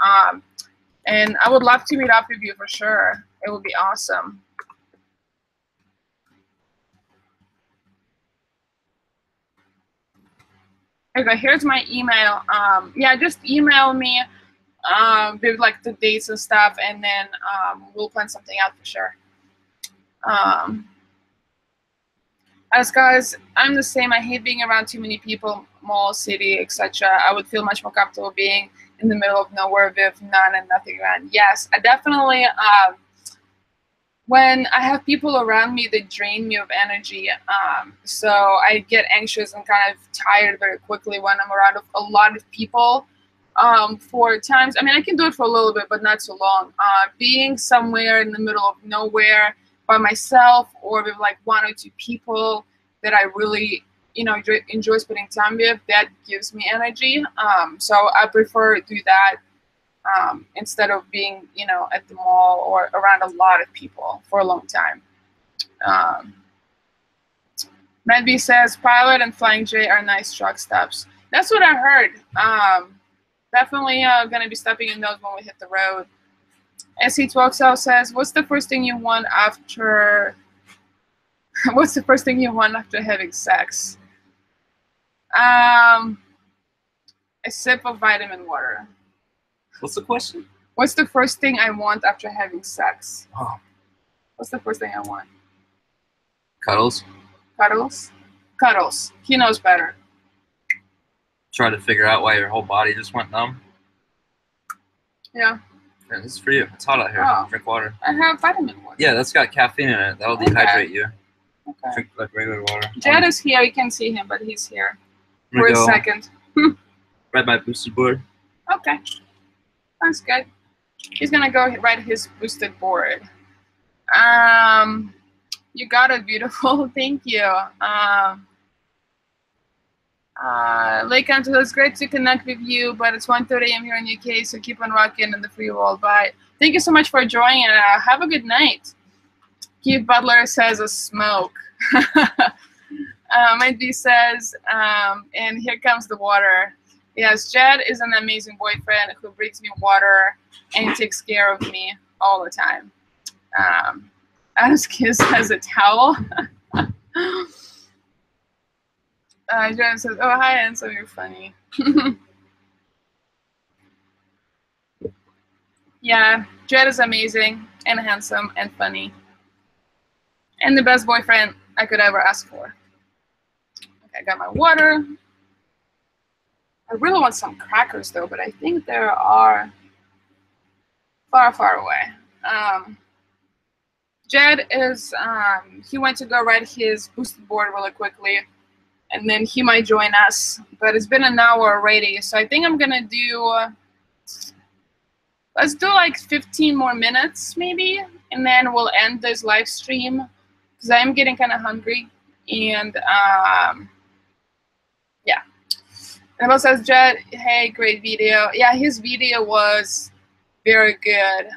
A: And I would love to meet up with you for sure. It would be awesome. Okay, here's my email. Yeah, just email me with like the dates and stuff, and then we'll plan something out for sure. As guys, I'm the same. I hate being around too many people, mall, city, etc. I would feel much more comfortable being in the middle of nowhere with none and nothing around. Yes, I definitely, when I have people around me, they drain me of energy. So I get anxious and kind of tired very quickly when I'm around a lot of people. For times, I mean, I can do it for a little bit, but not so long. Being somewhere in the middle of nowhere by myself, or with like 1 or 2 people that I really, you know, enjoy spending time with, that gives me energy. So I prefer to do that instead of being, you know, at the mall or around a lot of people for a long time. Matt B says, Pilot and Flying J are nice truck stops. That's what I heard. Definitely going to be stopping in those when we hit the road. SC12 says, what's the first thing you want after what's the first thing you want after having sex? A sip of vitamin water.
B: What's the question?
A: What's the first thing I want after having sex?
B: Oh.
A: What's the first thing I want?
B: Cuddles.
A: Cuddles? Cuddles. He knows better.
B: Try to figure out why your whole body just went numb.
A: Yeah.
B: Yeah, this is for you. It's hot out here.
A: Oh.
B: Drink water.
A: I have vitamin water.
B: Yeah, that's got caffeine in it. That'll dehydrate you.
A: Okay.
B: Drink like regular water.
A: Jed is here. You can see him, but he's here.
B: I'm
A: For
B: gonna
A: a
B: go
A: second.
B: ride my boosted board.
A: Okay. Sounds good. He's going to go ride his boosted board. You got it, beautiful. Thank you. Lake Angeles, it's great to connect with you, but it's 1:30 a.m. here in UK, so keep on rocking in the free world. Bye. Thank you so much for joining. Have a good night. Keith Butler says a smoke. Mindy says, and here comes the water. Yes, Jed is an amazing boyfriend who brings me water and takes care of me all the time. Adam's Kiss has a towel. Jen says, oh, hi, Ansel, you're funny. Yeah, Jed is amazing and handsome and funny. And the best boyfriend I could ever ask for. Okay, I got my water. I really want some crackers, though, but I think there are far, far away. Jed is, he went to go ride his boosted board really quickly, and then he might join us, but it's been an hour already, so I think I'm gonna do, let's do like 15 more minutes maybe, and then we'll end this live stream, because I am getting kind of hungry, and yeah. And also says, Jed, hey, great video. Yeah, his video was very good.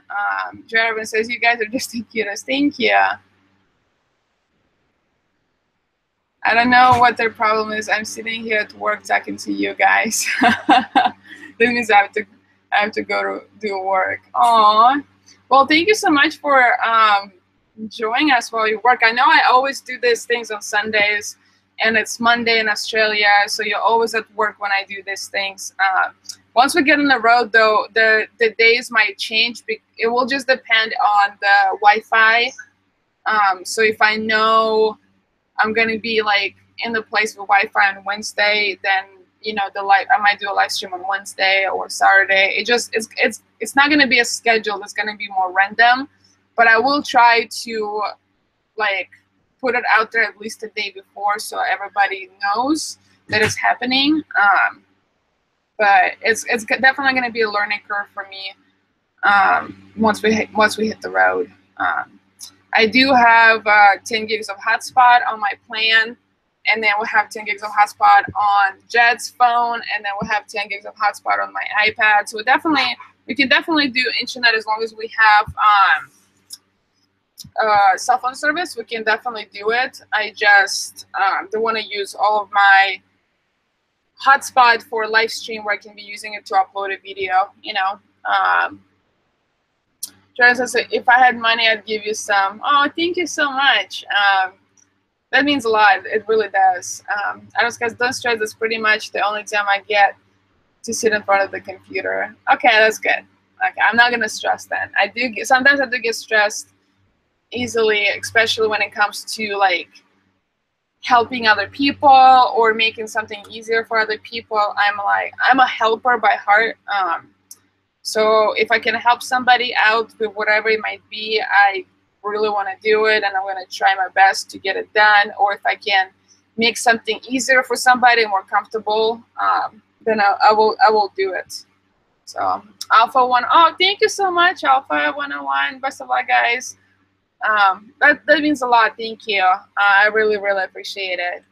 A: Jeremy says, you guys are just the cutest. Thank you. I don't know what their problem is. I'm sitting here at work talking to you guys. That means I have to go to do work. Aw. Well, thank you so much for joining us while you work. I know I always do these things on Sundays, and it's Monday in Australia, so you're always at work when I do these things. Once we get on the road, though, the days might change. It will just depend on the Wi-Fi. So if I know I'm going to be like in the place with Wi-Fi on Wednesday, then, you know, I might do a live stream on Wednesday or Saturday. It's not going to be a schedule. It's going to be more random, but I will try to like put it out there at least the day before so everybody knows. that is happening. But it's definitely going to be a learning curve for me once we hit the road. I do have 10 gigs of hotspot on my plan, and then we'll have 10 gigs of hotspot on Jed's phone, and then we'll have 10 gigs of hotspot on my iPad. So we can definitely do internet as long as we have cell phone service. We can definitely do it. I just don't want to use all of my hotspot for live stream where I can be using it to upload a video, you know. Jordan says, if I had money, I'd give you some. Oh, thank you so much. That means a lot. It really does. I was guys, don't stress. That's pretty much the only time I get to sit in front of the computer. Okay, that's good. Okay, I'm not gonna stress then. Sometimes I do get stressed easily, especially when it comes to like helping other people or making something easier for other people. I'm a helper by heart. So if I can help somebody out with whatever it might be, I really want to do it, and I'm going to try my best to get it done. Or if I can make something easier for somebody, more comfortable, then I will do it. So Alpha 1, oh, thank you so much, Alpha 101. Best of luck, guys. That means a lot. Thank you. I really, really appreciate it.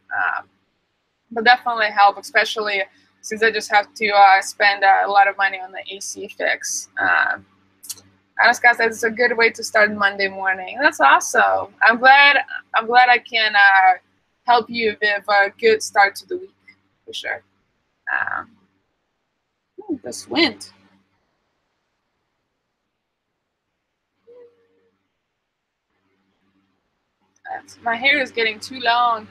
A: But definitely help, especially since I just have to spend a lot of money on the AC fix. Anaska says it's a good way to start Monday morning. That's awesome. I'm glad I can help you with a good start to the week, for sure. This wind. My hair is getting too long.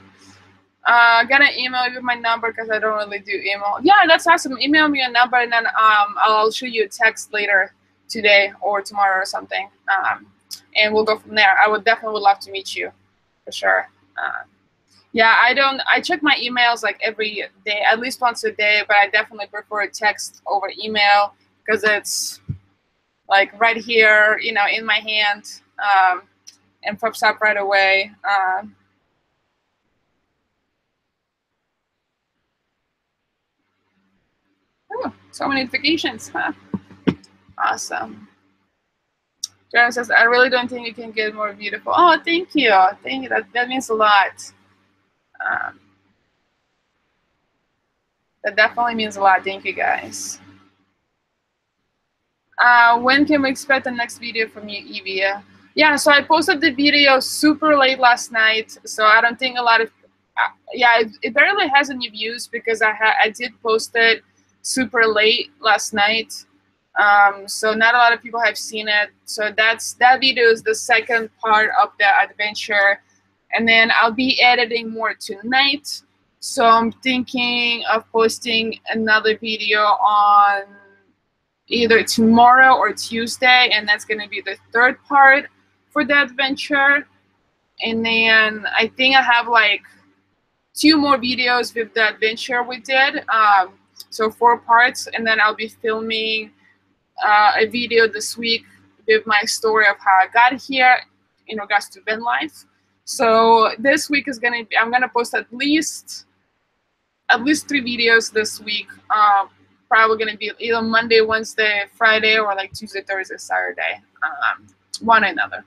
A: I'm gonna email you my number because I don't really do email. Yeah, that's awesome. Email me a number, and then I'll shoot you a text later today or tomorrow or something, and we'll go from there. I would definitely love to meet you, for sure. Yeah, I check my emails like every day, at least once a day, but I definitely prefer a text over email because it's like right here, you know, in my hand, and pops up right away. Oh, so many notifications, huh? Awesome. Jared says, I really don't think you can get more beautiful. Oh, thank you. Thank you. That means a lot. That definitely means a lot. Thank you, guys. When can we expect the next video from you, Evie? Yeah, so I posted the video super late last night, so I don't think a lot of it barely has any views because I did post it super late last night, so not a lot of people have seen it. So that video is the second part of the adventure, and then I'll be editing more tonight. So I'm thinking of posting another video on either tomorrow or Tuesday, and that's going to be the third part for the adventure. And then I think I have like 2 more videos with the adventure we did, so 4 parts, and then I'll be filming a video this week with my story of how I got here in regards to van life. So this week is I'm gonna post at least 3 videos this week. Probably gonna be either Monday, Wednesday, Friday, or like Tuesday, Thursday, Saturday, one or another.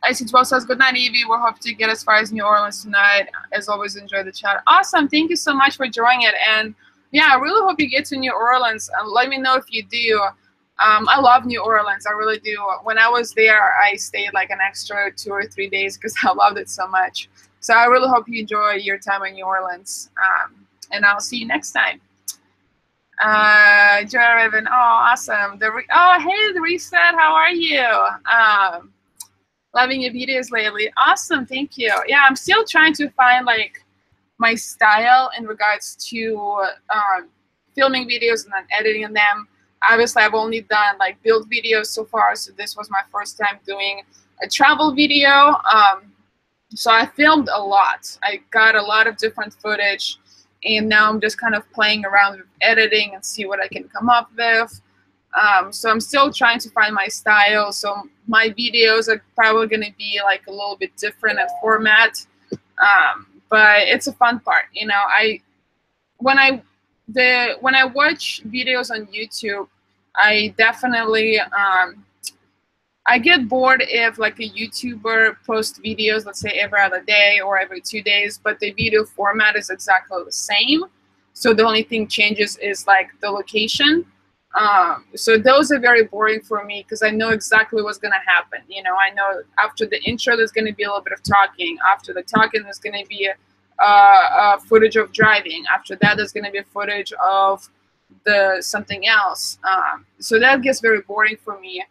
A: IC12 says, good night, Evie. We'll hope to get as far as New Orleans tonight. As always, enjoy the chat. Awesome. Thank you so much for joining it. And yeah, I really hope you get to New Orleans. Let me know if you do. I love New Orleans. I really do. When I was there, I stayed like an extra 2 or 3 days because I loved it so much. So I really hope you enjoy your time in New Orleans. And I'll see you next time. Joy Raven, oh, awesome. Hey, the Reset, how are you? Loving your videos lately. Awesome, thank you. Yeah, I'm still trying to find like my style in regards to filming videos and then editing them. Obviously, I've only done like build videos so far, so this was my first time doing a travel video. So I filmed a lot. I got a lot of different footage, and now I'm just kind of playing around with editing and see what I can come up with. So I'm still trying to find my style. So my videos are probably going to be like a little bit different in format. but it's a fun part. You know, when I watch videos on YouTube, I definitely I get bored if like a YouTuber posts videos, let's say every other day or every 2 days, but the video format is exactly the same. So the only thing changes is like the location. So those are very boring for me because I know exactly what's going to happen. You know, I know after the intro there's going to be a little bit of talking. After the talking there's going to be footage of driving. After that there's going to be footage of something else. So that gets very boring for me.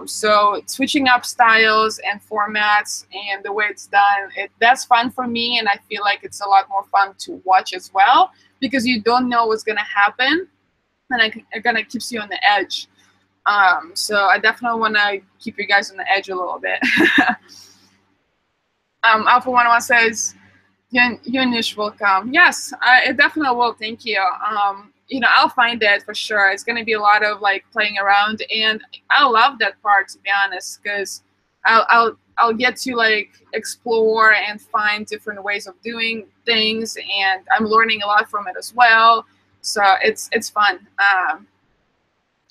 A: So switching up styles and formats and the way it's done, that's fun for me, and I feel like it's a lot more fun to watch as well because you don't know what's gonna happen, and it kind of keeps you on the edge. So I definitely want to keep you guys on the edge a little bit. Alpha 101 says, Unish will come. Yes, it definitely will. Thank you. You know, I'll find that for sure. It's going to be a lot of like playing around, and I love that part, to be honest, because I'll get to like explore and find different ways of doing things, and I'm learning a lot from it as well. So it's fun.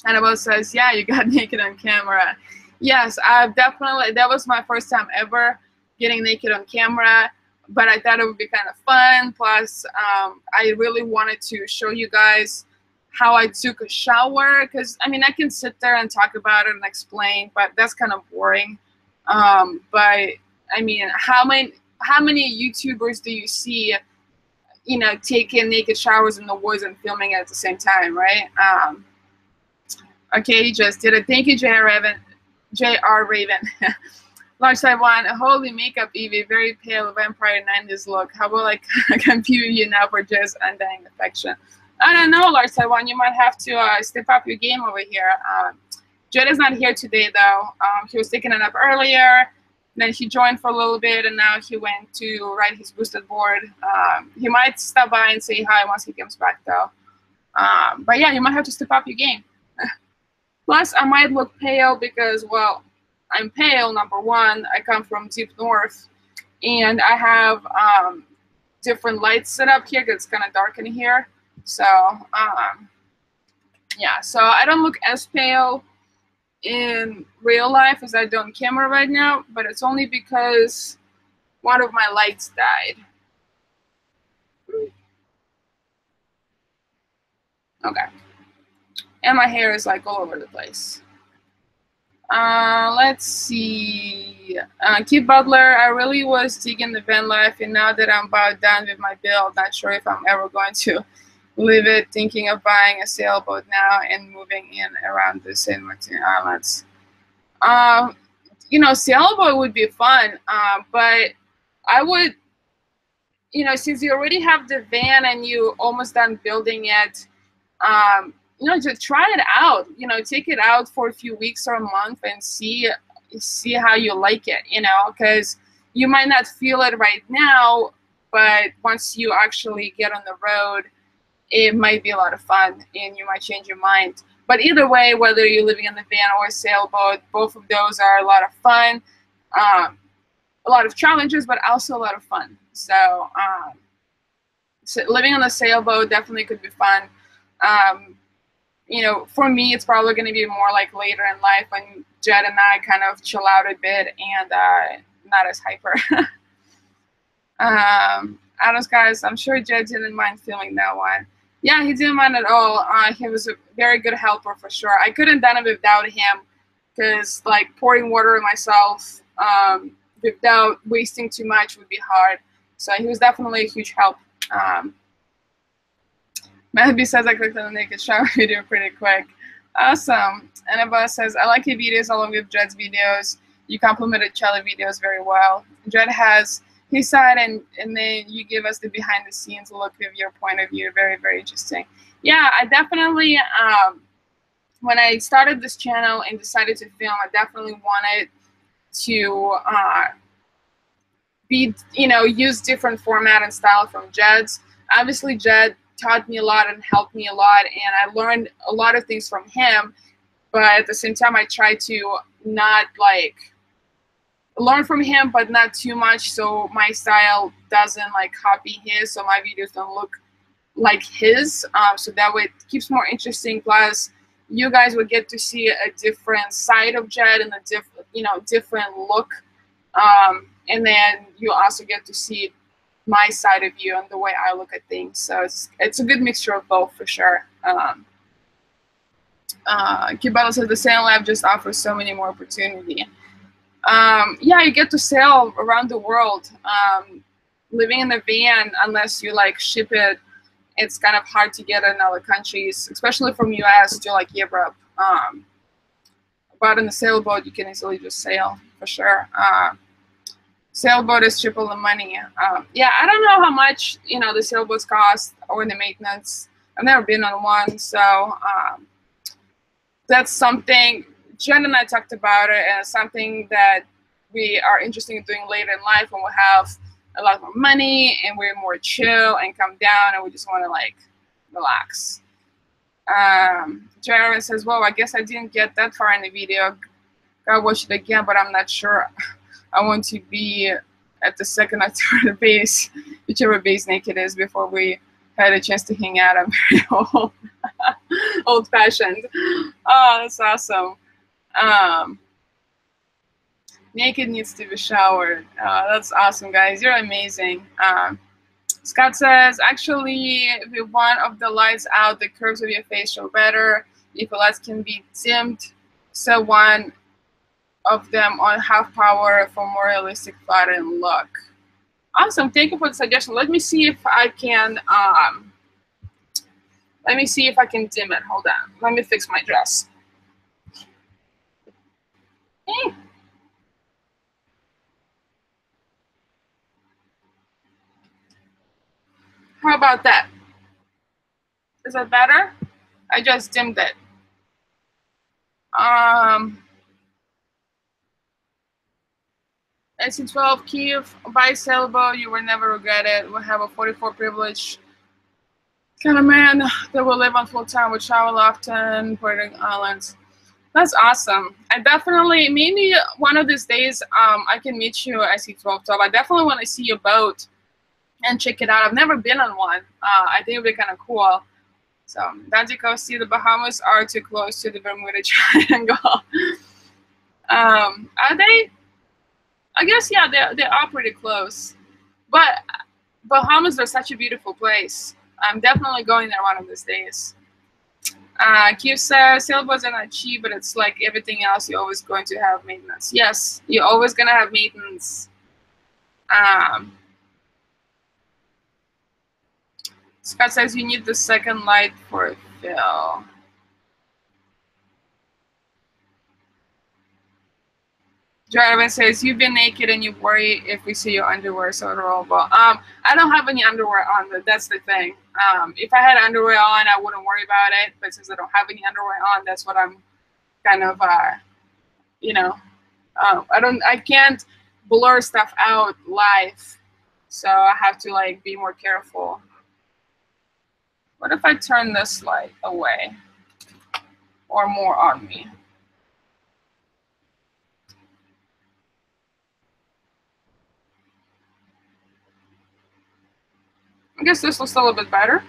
A: Annabelle says, yeah, you got naked on camera. Yes, I've definitely, that was my first time ever getting naked on camera, but I thought it would be kind of fun. Plus, I really wanted to show you guys how I took a shower, because, I mean, I can sit there and talk about it and explain, but that's kind of boring. But, I mean, how many YouTubers do you see, you know, taking naked showers in the woods and filming it at the same time, right? Okay, you just did it. Thank you, J.R. Raven. Large Taiwan, holy makeup, Evie, very pale vampire 90s look. How will I compute you now for just undying affection? I don't know, Large Taiwan, you might have to step up your game over here. Jed is not here today, though. He was taking it up earlier, then he joined for a little bit, and now he went to ride his boosted board. He might stop by and say hi once he comes back, though. But yeah, you might have to step up your game. Plus, I might look pale because, well, I'm pale, number one. I come from deep north, and I have different lights set up here because it's kind of dark in here. So, yeah, so I don't look as pale in real life as I do on camera right now, but it's only because one of my lights died. Okay. And my hair is like all over the place. Let's see. Keith Butler, I really was digging the van life, and now that I'm about done with my build, not sure if I'm ever going to live it, thinking of buying a sailboat now and moving in around the St. Martin Islands. You know, sailboat would be fun, but I would, you know, since you already have the van and you almost done building it, you know, just try it out. You know, take it out for a few weeks or a month and see how you like it. You know, because you might not feel it right now, but once you actually get on the road, it might be a lot of fun, and you might change your mind. But either way, whether you're living in the van or a sailboat, both of those are a lot of fun, a lot of challenges, but also a lot of fun. So, so living on a sailboat definitely could be fun. You know, for me, it's probably going to be more like later in life when Jed and I kind of chill out a bit and not as hyper. Adams, guys, I'm sure Jed didn't mind filming that one. Yeah, he didn't mind at all. He was a very good helper for sure. I couldn't done it without him because, like, pouring water on myself without wasting too much would be hard. So he was definitely a huge help. Melody says I clicked on the naked shower video pretty quick. Awesome. Annabelle says, I like your videos along with Jed's videos. You complimented Charlie videos very well. Jed has his side, and then you give us the behind the scenes look of your point of view. Very, very interesting. Yeah, I definitely, when I started this channel and decided to film, I definitely wanted to use different format and style from Jed's. Obviously, Jed taught me a lot and helped me a lot, and I learned a lot of things from him, but at the same time I try to not like learn from him, but not too much, so my style doesn't like copy his, so my videos don't look like his. So that way it keeps more interesting. Plus, you guys will get to see a different side of Jed and a different look. And then you also get to see my side of you and the way I look at things. So it's a good mixture of both for sure. Cuddles says the sailing lab just offers so many more opportunity. Yeah, you get to sail around the world. Living in a van, unless you like ship it, it's kind of hard to get in other countries, especially from US to like Europe. But in a sailboat, you can easily just sail for sure. Sailboat is triple the money. Yeah, I don't know how much the sailboats cost or the maintenance. I've never been on one, so that's something Jen and I talked about it, and it's something that we are interested in doing later in life when we have a lot more money and we're more chill and come down and we just want to like relax. Jaron says, "Well, I guess I didn't get that far in the video. Gotta watch it again, but I'm not sure I want to be at the second or third base, whichever base naked is, before we had a chance to hang out. I'm very old-fashioned." Oh, that's awesome. Naked needs to be showered. That's awesome, guys. You're amazing. Scott says, actually, with one of the lights out, the curves of your face show better. If the lights can be dimmed, so one of them on half power for more realistic flattened look. Awesome. Thank you for the suggestion. Let me see if I can dim it. Hold on. Let me fix my dress. How about that? Is that better? I just dimmed it. NC12 Kiev, buy sailboat, you will never regret it. We have a 44 privilege kind of man that will live on full time with travel often, Puerto Islands. That's awesome. I definitely, maybe one of these days, I can meet you at NC12 Top. I definitely want to see your boat and check it out. I've never been on one. I think it would be kind of cool. So, Danzico, see, the Bahamas are too close to the Bermuda Triangle. Are they? I guess, yeah, they are pretty close. But Bahamas are such a beautiful place. I'm definitely going there one of these days. Q says, sailboats are not cheap, but it's like everything else, you're always going to have maintenance. Yes, you're always going to have maintenance. Scott says you need the second light for a fill. Jarvan says, you've been naked and you worry if we see your underwear, so adorable. I don't have any underwear on, but that's the thing. If I had underwear on, I wouldn't worry about it. But since I don't have any underwear on, that's what I'm kind of, I can't blur stuff out live. So I have to like be more careful. What if I turn this light away or more on me? I guess this looks a little bit better.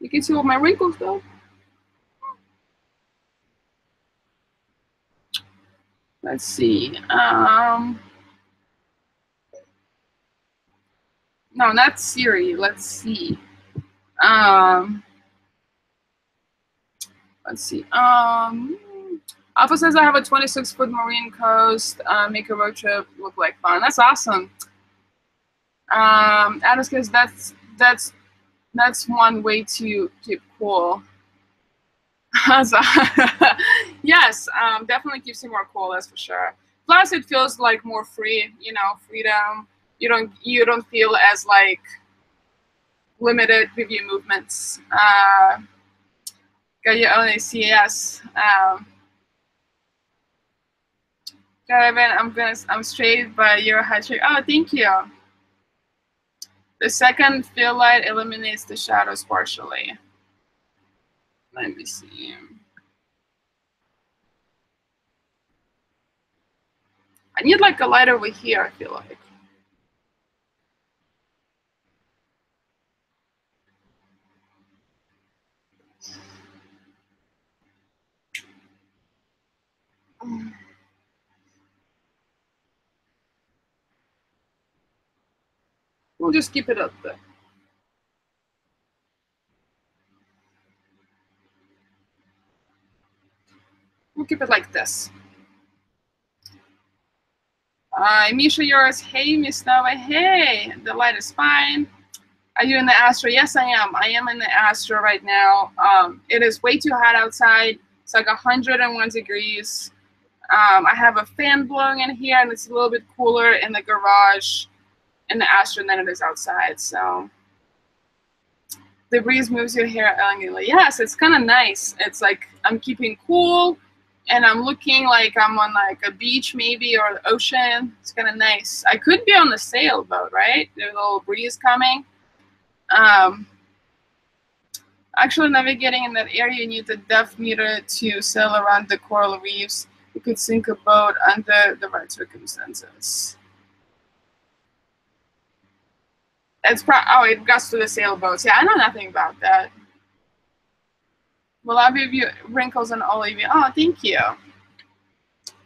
A: You can see all my wrinkles though. Let's see. No, not Siri. Let's see. Let's see. Alpha says I have a 26-foot marine coast. Make a road trip look like fun. That's awesome. Adam says that's one way to keep cool. Yes, definitely keeps you more cool. That's for sure. Plus, it feels like more free. Freedom. You don't feel as like limited with your movements. Got your own ACS. I'm straight, but you're a high trick. Oh, thank you. The second fill light eliminates the shadows partially. Let me see. I need like a light over here, I feel like. We'll just keep it up there. We'll keep it like this. Misha, yours. Hey, Miss Nova. Hey, the light is fine. Are you in the Astro? Yes, I am. I am in the Astro right now. It is way too hot outside. It's like 101 degrees. I have a fan blowing in here, and it's a little bit cooler in the garage in the Astro than it is outside. So the breeze moves your hair elegantly. Yes, it's kind of nice. It's like I'm keeping cool, and I'm looking like I'm on like a beach maybe or the ocean. It's kind of nice. I could be on the sailboat, right? There's a little breeze coming. Actually, navigating in that area, you need the depth meter to sail around the coral reefs. You could sink a boat under the right circumstances. It's oh, it goes to the sailboats. Yeah, I know nothing about that. Well, I'll give you wrinkles and Olivia. Oh, thank you.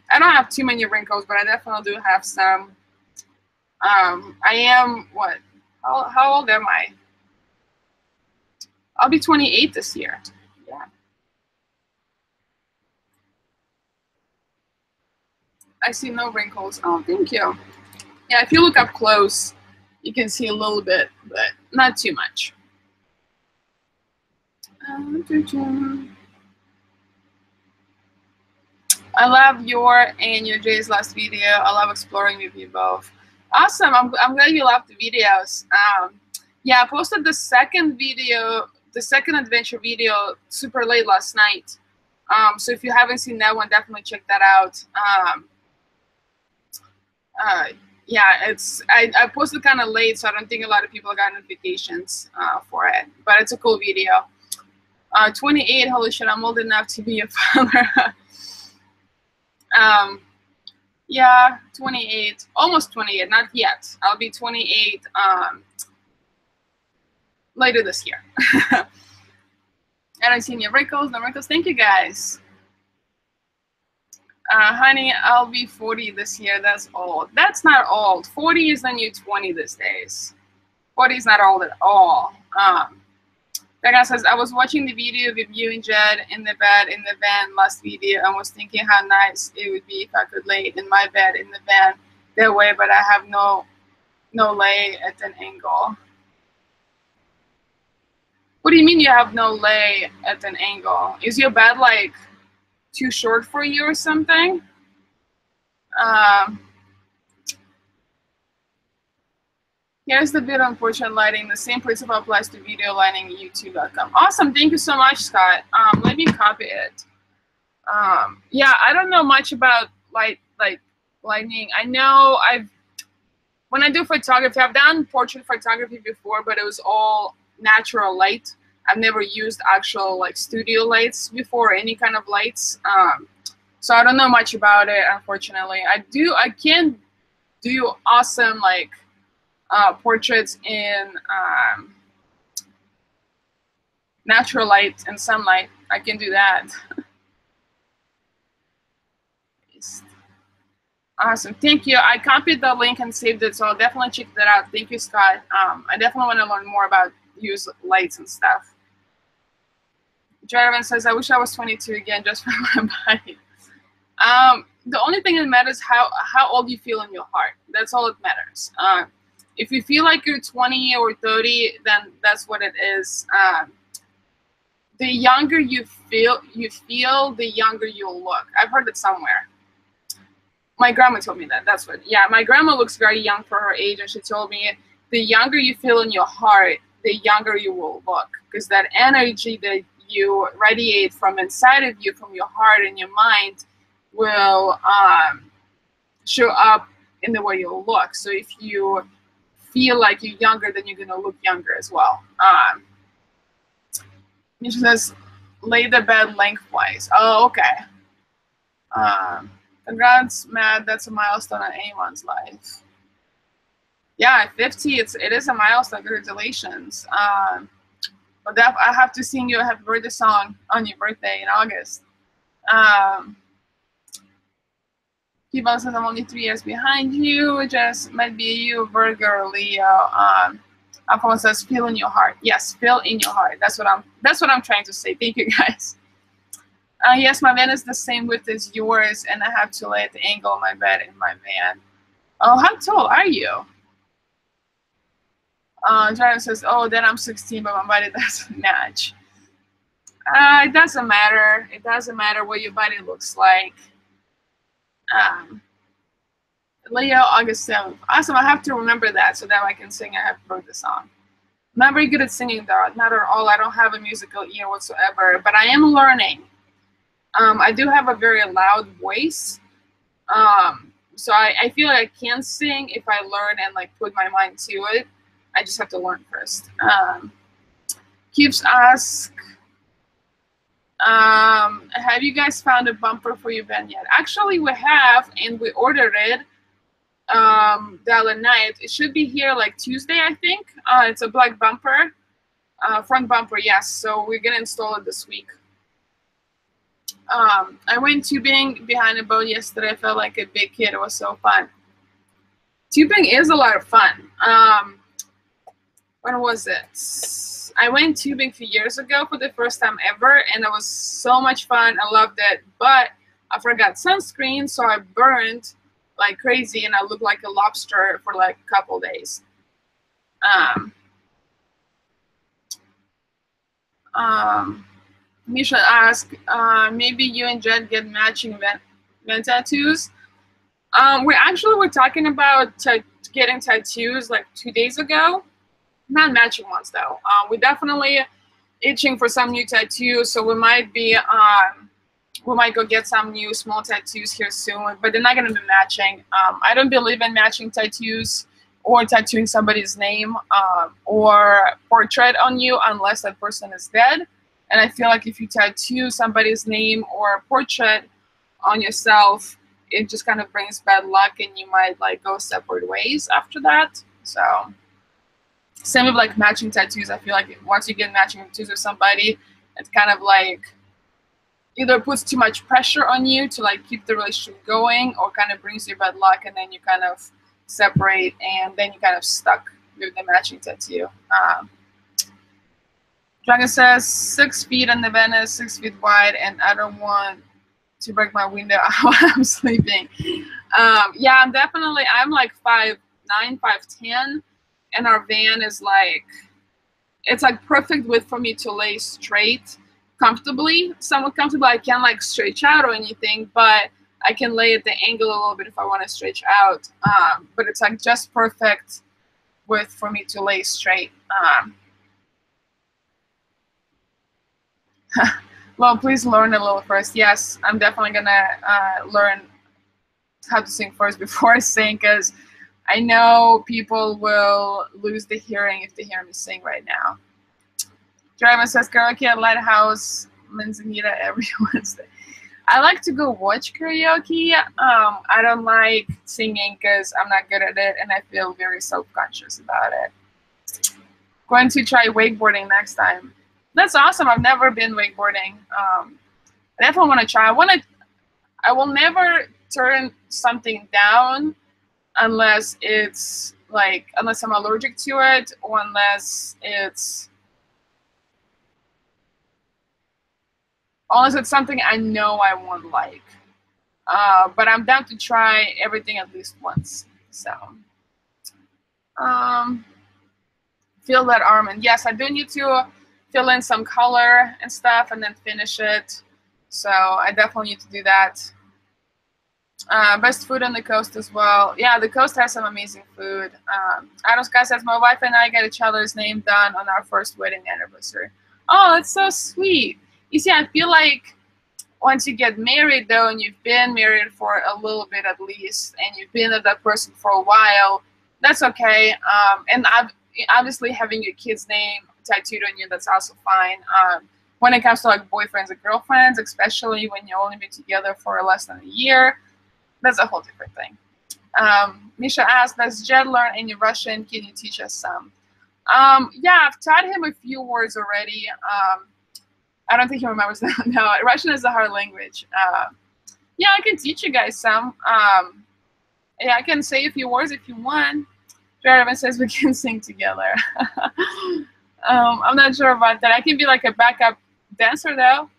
A: I don't have too many wrinkles, but I definitely do have some. I am, what? How old am I? I'll be 28 this year. Yeah. I see no wrinkles. Oh, thank you. Yeah, if you look up close, you can see a little bit, but not too much. I love your and your Jay's last video. I love exploring with you both. Awesome. I'm glad you loved the videos. Yeah, I posted the second video, the second adventure video super late last night. So if you haven't seen that one, definitely check that out. Yeah, I posted kind of late, so I don't think a lot of people got notifications for it. But it's a cool video. 28, holy shit, I'm old enough to be a father. Yeah, 28, almost 28, not yet. I'll be 28 later this year. And I seen your wrinkles, no wrinkles. Thank you guys. Honey, I'll be 40 this year. That's old. That's not old. 40 is the new 20 these days. 40 is not old at all. That guy says, I was watching the video with you and Jed in the bed in the van last video and was thinking how nice it would be if I could lay in my bed in the van that way, but I have no lay at an angle. What do you mean you have no lay at an angle? Is your bed like too short for you or something? Here's the bit on portrait lighting. The same principle applies to video lighting YouTube.com. Awesome. Thank you so much, Scott. Let me copy it. Yeah, I don't know much about lighting. I know when I do photography, I've done portrait photography before, but it was all natural light. I've never used actual like studio lights before, any kind of lights. So I don't know much about it, unfortunately. I can do awesome like portraits in natural light and sunlight. I can do that. Awesome, thank you. I copied the link and saved it, so I'll definitely check that out. Thank you, Scott. I definitely want to learn more about use lights and stuff. Jeremy says, I wish I was 22 again just for my body. The only thing that matters is how old you feel in your heart. That's all that matters. If you feel like you're 20 or 30, then that's what it is. The younger you feel, the younger you'll look. I've heard it somewhere. My grandma told me that. That's what. Yeah, my grandma looks very young for her age, and she told me the younger you feel in your heart, the younger you will look, because that energy that you radiate from inside of you, from your heart and your mind, will show up in the way you look. So if you feel like you're younger, then you're gonna look younger as well. She says, lay the bed lengthwise. Oh, okay. Congrats, Matt. That's a milestone in anyone's life. Yeah, 50. It is a milestone. Congratulations. But that, I have to sing you a happy birthday song on your birthday in August. People says I'm only 3 years behind you. It just might be you, Virgo or Leo. Alphonse says, feel in your heart. Yes, feel in your heart. That's what I'm trying to say. Thank you, guys. Yes, my van is the same width as yours, and I have to lay at the angle of my bed in my van. Oh, how tall are you? Jordan says, oh, then I'm 16, but my body doesn't match. It doesn't matter. It doesn't matter what your body looks like. Leo, August 7th. Awesome, I have to remember that so that I can sing a happy birthday song. I'm not very good at singing, though. Not at all. I don't have a musical ear whatsoever, but I am learning. I do have a very loud voice. So I feel like I can sing if I learn and like put my mind to it. I just have to learn first. Keeps ask, have you guys found a bumper for your van yet? Actually, we have, and we ordered it the other night. It should be here like Tuesday, I think. It's a black bumper, front bumper, yes. So we're gonna install it this week. I went tubing behind a boat yesterday. I felt like a big kid. It was so fun. Tubing is a lot of fun. When was it? I went tubing a few years ago for the first time ever, and it was so much fun. I loved it, but I forgot sunscreen, so I burned like crazy, and I looked like a lobster for like a couple days. Misha asked, maybe you and Jed get matching van tattoos. We actually were talking about getting tattoos like 2 days ago. Not matching ones though. We're definitely itching for some new tattoos, so we might go get some new small tattoos here soon, but they're not gonna be matching. I don't believe in matching tattoos or tattooing somebody's name or portrait on you unless that person is dead. And I feel like if you tattoo somebody's name or portrait on yourself, it just kind of brings bad luck, and you might like go separate ways after that. So same with like matching tattoos. I feel like once you get matching tattoos with somebody, it's kind of like either puts too much pressure on you to like keep the relationship going, or kind of brings you bad luck, and then you kind of separate, and then you kind of stuck with the matching tattoo. Dragon says 6 feet on the van is 6 feet wide, and I don't want to break my window while I'm sleeping. Yeah, I'm like 5'9", 5'10", and our van is like, it's like perfect width for me to lay straight comfortably, somewhat comfortable. I can't like stretch out or anything, but I can lay at the angle a little bit if I want to stretch out. But it's like just perfect width for me to lay straight. Well, please learn a little first. Yes, I'm definitely gonna learn how to sing first before I sing, because I know people will lose the hearing if they hear me sing right now. Driver says karaoke at Lighthouse Manzanita every Wednesday. I like to go watch karaoke. I don't like singing because I'm not good at it, and I feel very self-conscious about it. Going to try wakeboarding next time. That's awesome. I've never been wakeboarding. I definitely want to try. I will never turn something down unless it's like, unless I'm allergic to it, or unless it's something I know I won't like. But I'm down to try everything at least once. So, fill that arm in. Yes, I do need to fill in some color and stuff and then finish it. So I definitely need to do that. Best food on the coast as well. Yeah, the coast has some amazing food. Adam Scott says, my wife and I got each other's name done on our first wedding anniversary. Oh, that's so sweet. You see, I feel like once you get married, though, and you've been married for a little bit at least, and you've been with that person for a while, that's okay. And obviously having your kid's name tattooed on you, that's also fine. When it comes to like boyfriends and girlfriends, especially when you only been together for less than a year, that's a whole different thing. Misha asked, does Jed learn any Russian? Can you teach us some? Yeah, I've taught him a few words already. I don't think he remembers that. No, Russian is a hard language. Yeah, I can teach you guys some. Yeah, I can say a few words if you want. Jeremy says we can sing together. I'm not sure about that. I can be like a backup dancer though.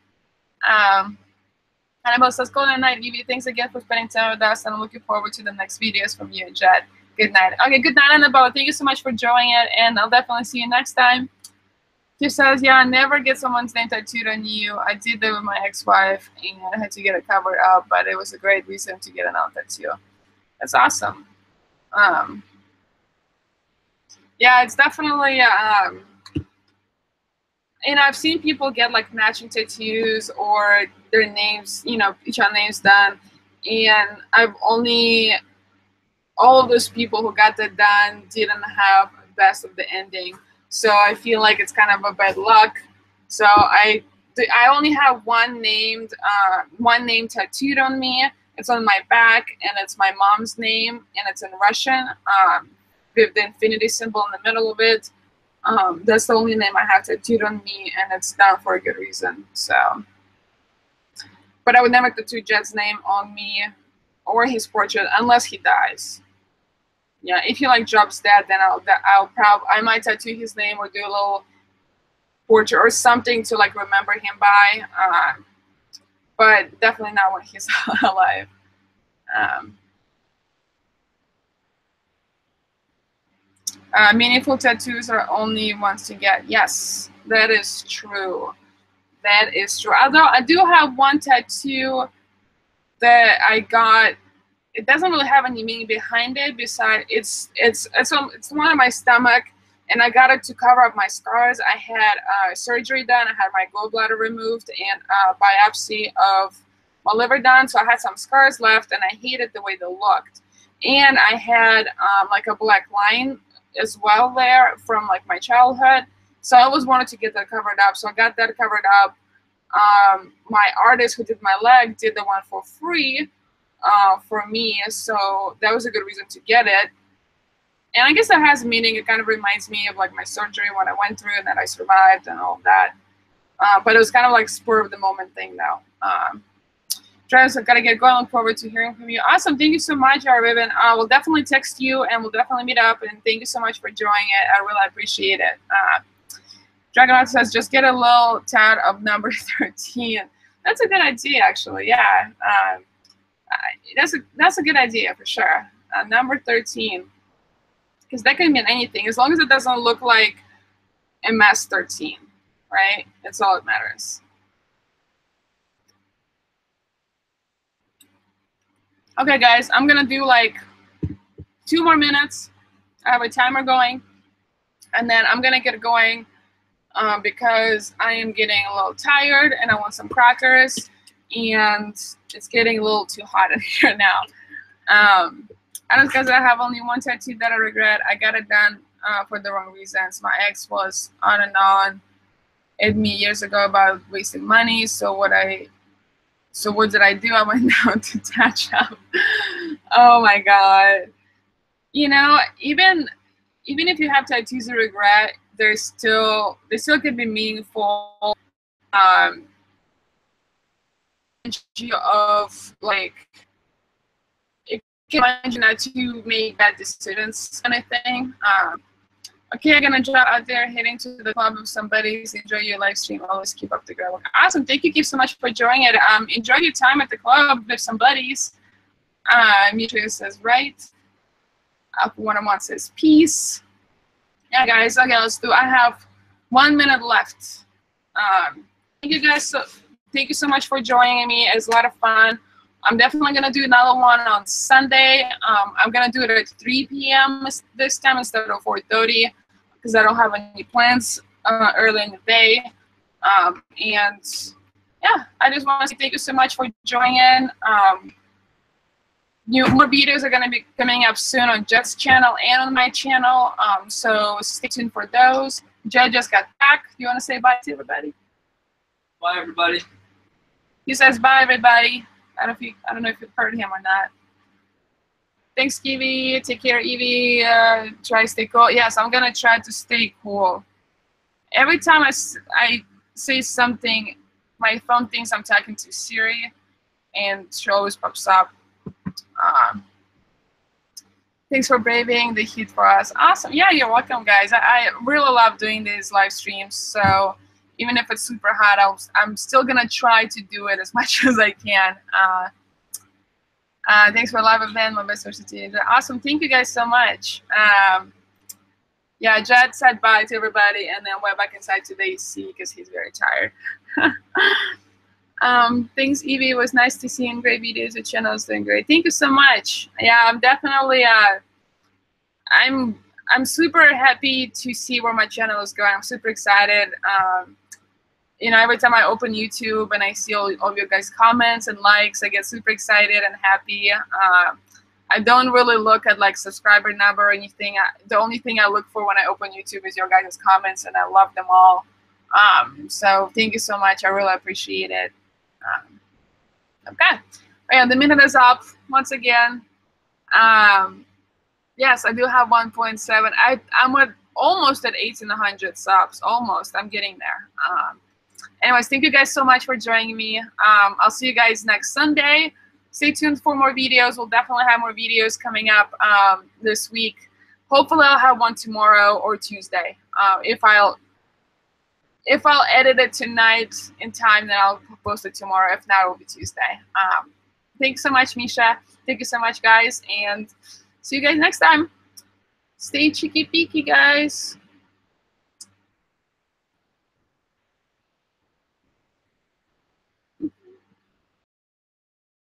A: Annabelle says, golden night, Evie. Thanks again for spending time with us, and I'm looking forward to the next videos from you and Jed. Good night. Okay, good night, Annabelle. Thank you so much for joining it, and I'll definitely see you next time. She says, yeah, never get someone's name tattooed on you. I did that with my ex-wife, and I had to get it covered up, but it was a great reason to get an out tattoo. That's awesome. Yeah, it's definitely, and I've seen people get like matching tattoos or their names, you know, each other's names done, and I've only, all of those people who got that done didn't have the best of the ending. So I feel like it's kind of a bad luck. So I only have one name tattooed on me. It's on my back, and it's my mom's name, and it's in Russian with the infinity symbol in the middle of it. That's the only name I have tattooed on me, and it's done for a good reason. So, but I would never tattoo Jed's name on me or his portrait unless he dies. Yeah, if he like drops dead, then I might tattoo his name or do a little portrait or something to like remember him by. But definitely not when he's alive. Meaningful tattoos are only ones to get. Yes, that is true. That is true. Although I do have one tattoo that I got. It doesn't really have any meaning behind it. Besides, it's one on my stomach, and I got it to cover up my scars. I had surgery done. I had my gallbladder removed and biopsy of my liver done. So I had some scars left, and I hated the way they looked. And I had like a black line as well there from like my childhood. So I always wanted to get that covered up. So I got that covered up. My artist who did my leg did the one for free for me. So that was a good reason to get it. And I guess that has meaning. It kind of reminds me of like my surgery, what I went through and that I survived and all of that. But it was kind of like spur of the moment thing now. Travis, I've got to get going. Look forward to hearing from you. Awesome. Thank you so much, Ribbon. We'll definitely text you and we'll definitely meet up. And thank you so much for joining it. I really appreciate it. Dragonaut says, just get a little tat of number 13. That's a good idea, actually. Yeah. That's a good idea for sure. Number 13. Because that can mean anything. As long as it doesn't look like MS 13, right? That's all that matters. Okay, guys, I'm going to do like 2 more minutes. I have a timer going. And then I'm going to get going because I am getting a little tired and I want some crackers. And it's getting a little too hot in here now. I just guys, I have only one tattoo that I regret. I got it done for the wrong reasons. My ex was on and on at me years ago about wasting money. So what did I do? I went down to touch up. Oh my God. You know, even if you have tattoos you regret, they still can be meaningful. Of like, it can remind you not to make bad decisions kind of thing. Okay, I'm gonna drop out there, heading to the club with some buddies. Enjoy your live stream. Always keep up the good work. Awesome. Thank you, Keith, so much for joining it. Enjoy your time at the club with some buddies. Demetrius says right. Up101 says peace. Yeah, guys. Okay, let's do. I have 1 minute left. Thank you guys. Thank you so much for joining me. It's a lot of fun. I'm definitely going to do another one on Sunday. I'm going to do it at 3 p.m. this time instead of 4:30 because I don't have any plans early in the day. And yeah, I just want to say thank you so much for joining. More videos are going to be coming up soon on Jed's channel and on my channel. So stay tuned for those. Jed just got back. You want to say bye to everybody?
B: Bye, everybody.
A: He says bye, everybody. I don't know if you've heard him or not. Thanks, Evie. Take care, Evie. Try to stay cool. Yes, I'm gonna try to stay cool. Every time I say something, my phone thinks I'm talking to Siri, and she always pops up. Thanks for braving the heat for us. Awesome. Yeah, you're welcome, guys. I really love doing these live streams. So even if it's super hot, I'm still going to try to do it as much as I can. Thanks for live event. My best wishes to you. Awesome. Thank you guys so much. Yeah, Jed said bye to everybody and then went back inside to the AC because he's very tired. Thanks, Evie. It was nice to see you in great videos. The channel is doing great. Thank you so much. Yeah, I'm definitely I'm super happy to see where my channel is going. I'm super excited. You know, every time I open YouTube and I see all of your guys' comments and likes, I get super excited and happy. I don't really look at like subscriber number or anything. The only thing I look for when I open YouTube is your guys' comments, and I love them all. So thank you so much. I really appreciate it. Okay. Yeah, the minute is up once again. Yes, I do have 1.7. I'm almost at 1,800 subs. Almost. I'm getting there. Anyways, thank you guys so much for joining me. I'll see you guys next Sunday. Stay tuned for more videos. We'll definitely have more videos coming up this week. Hopefully, I'll have one tomorrow or Tuesday. If I'll edit it tonight in time, then I'll post it tomorrow. If not, it will be Tuesday. Thanks so much, Misha. Thank you so much, guys, and see you guys next time. Stay cheeky peeky, guys.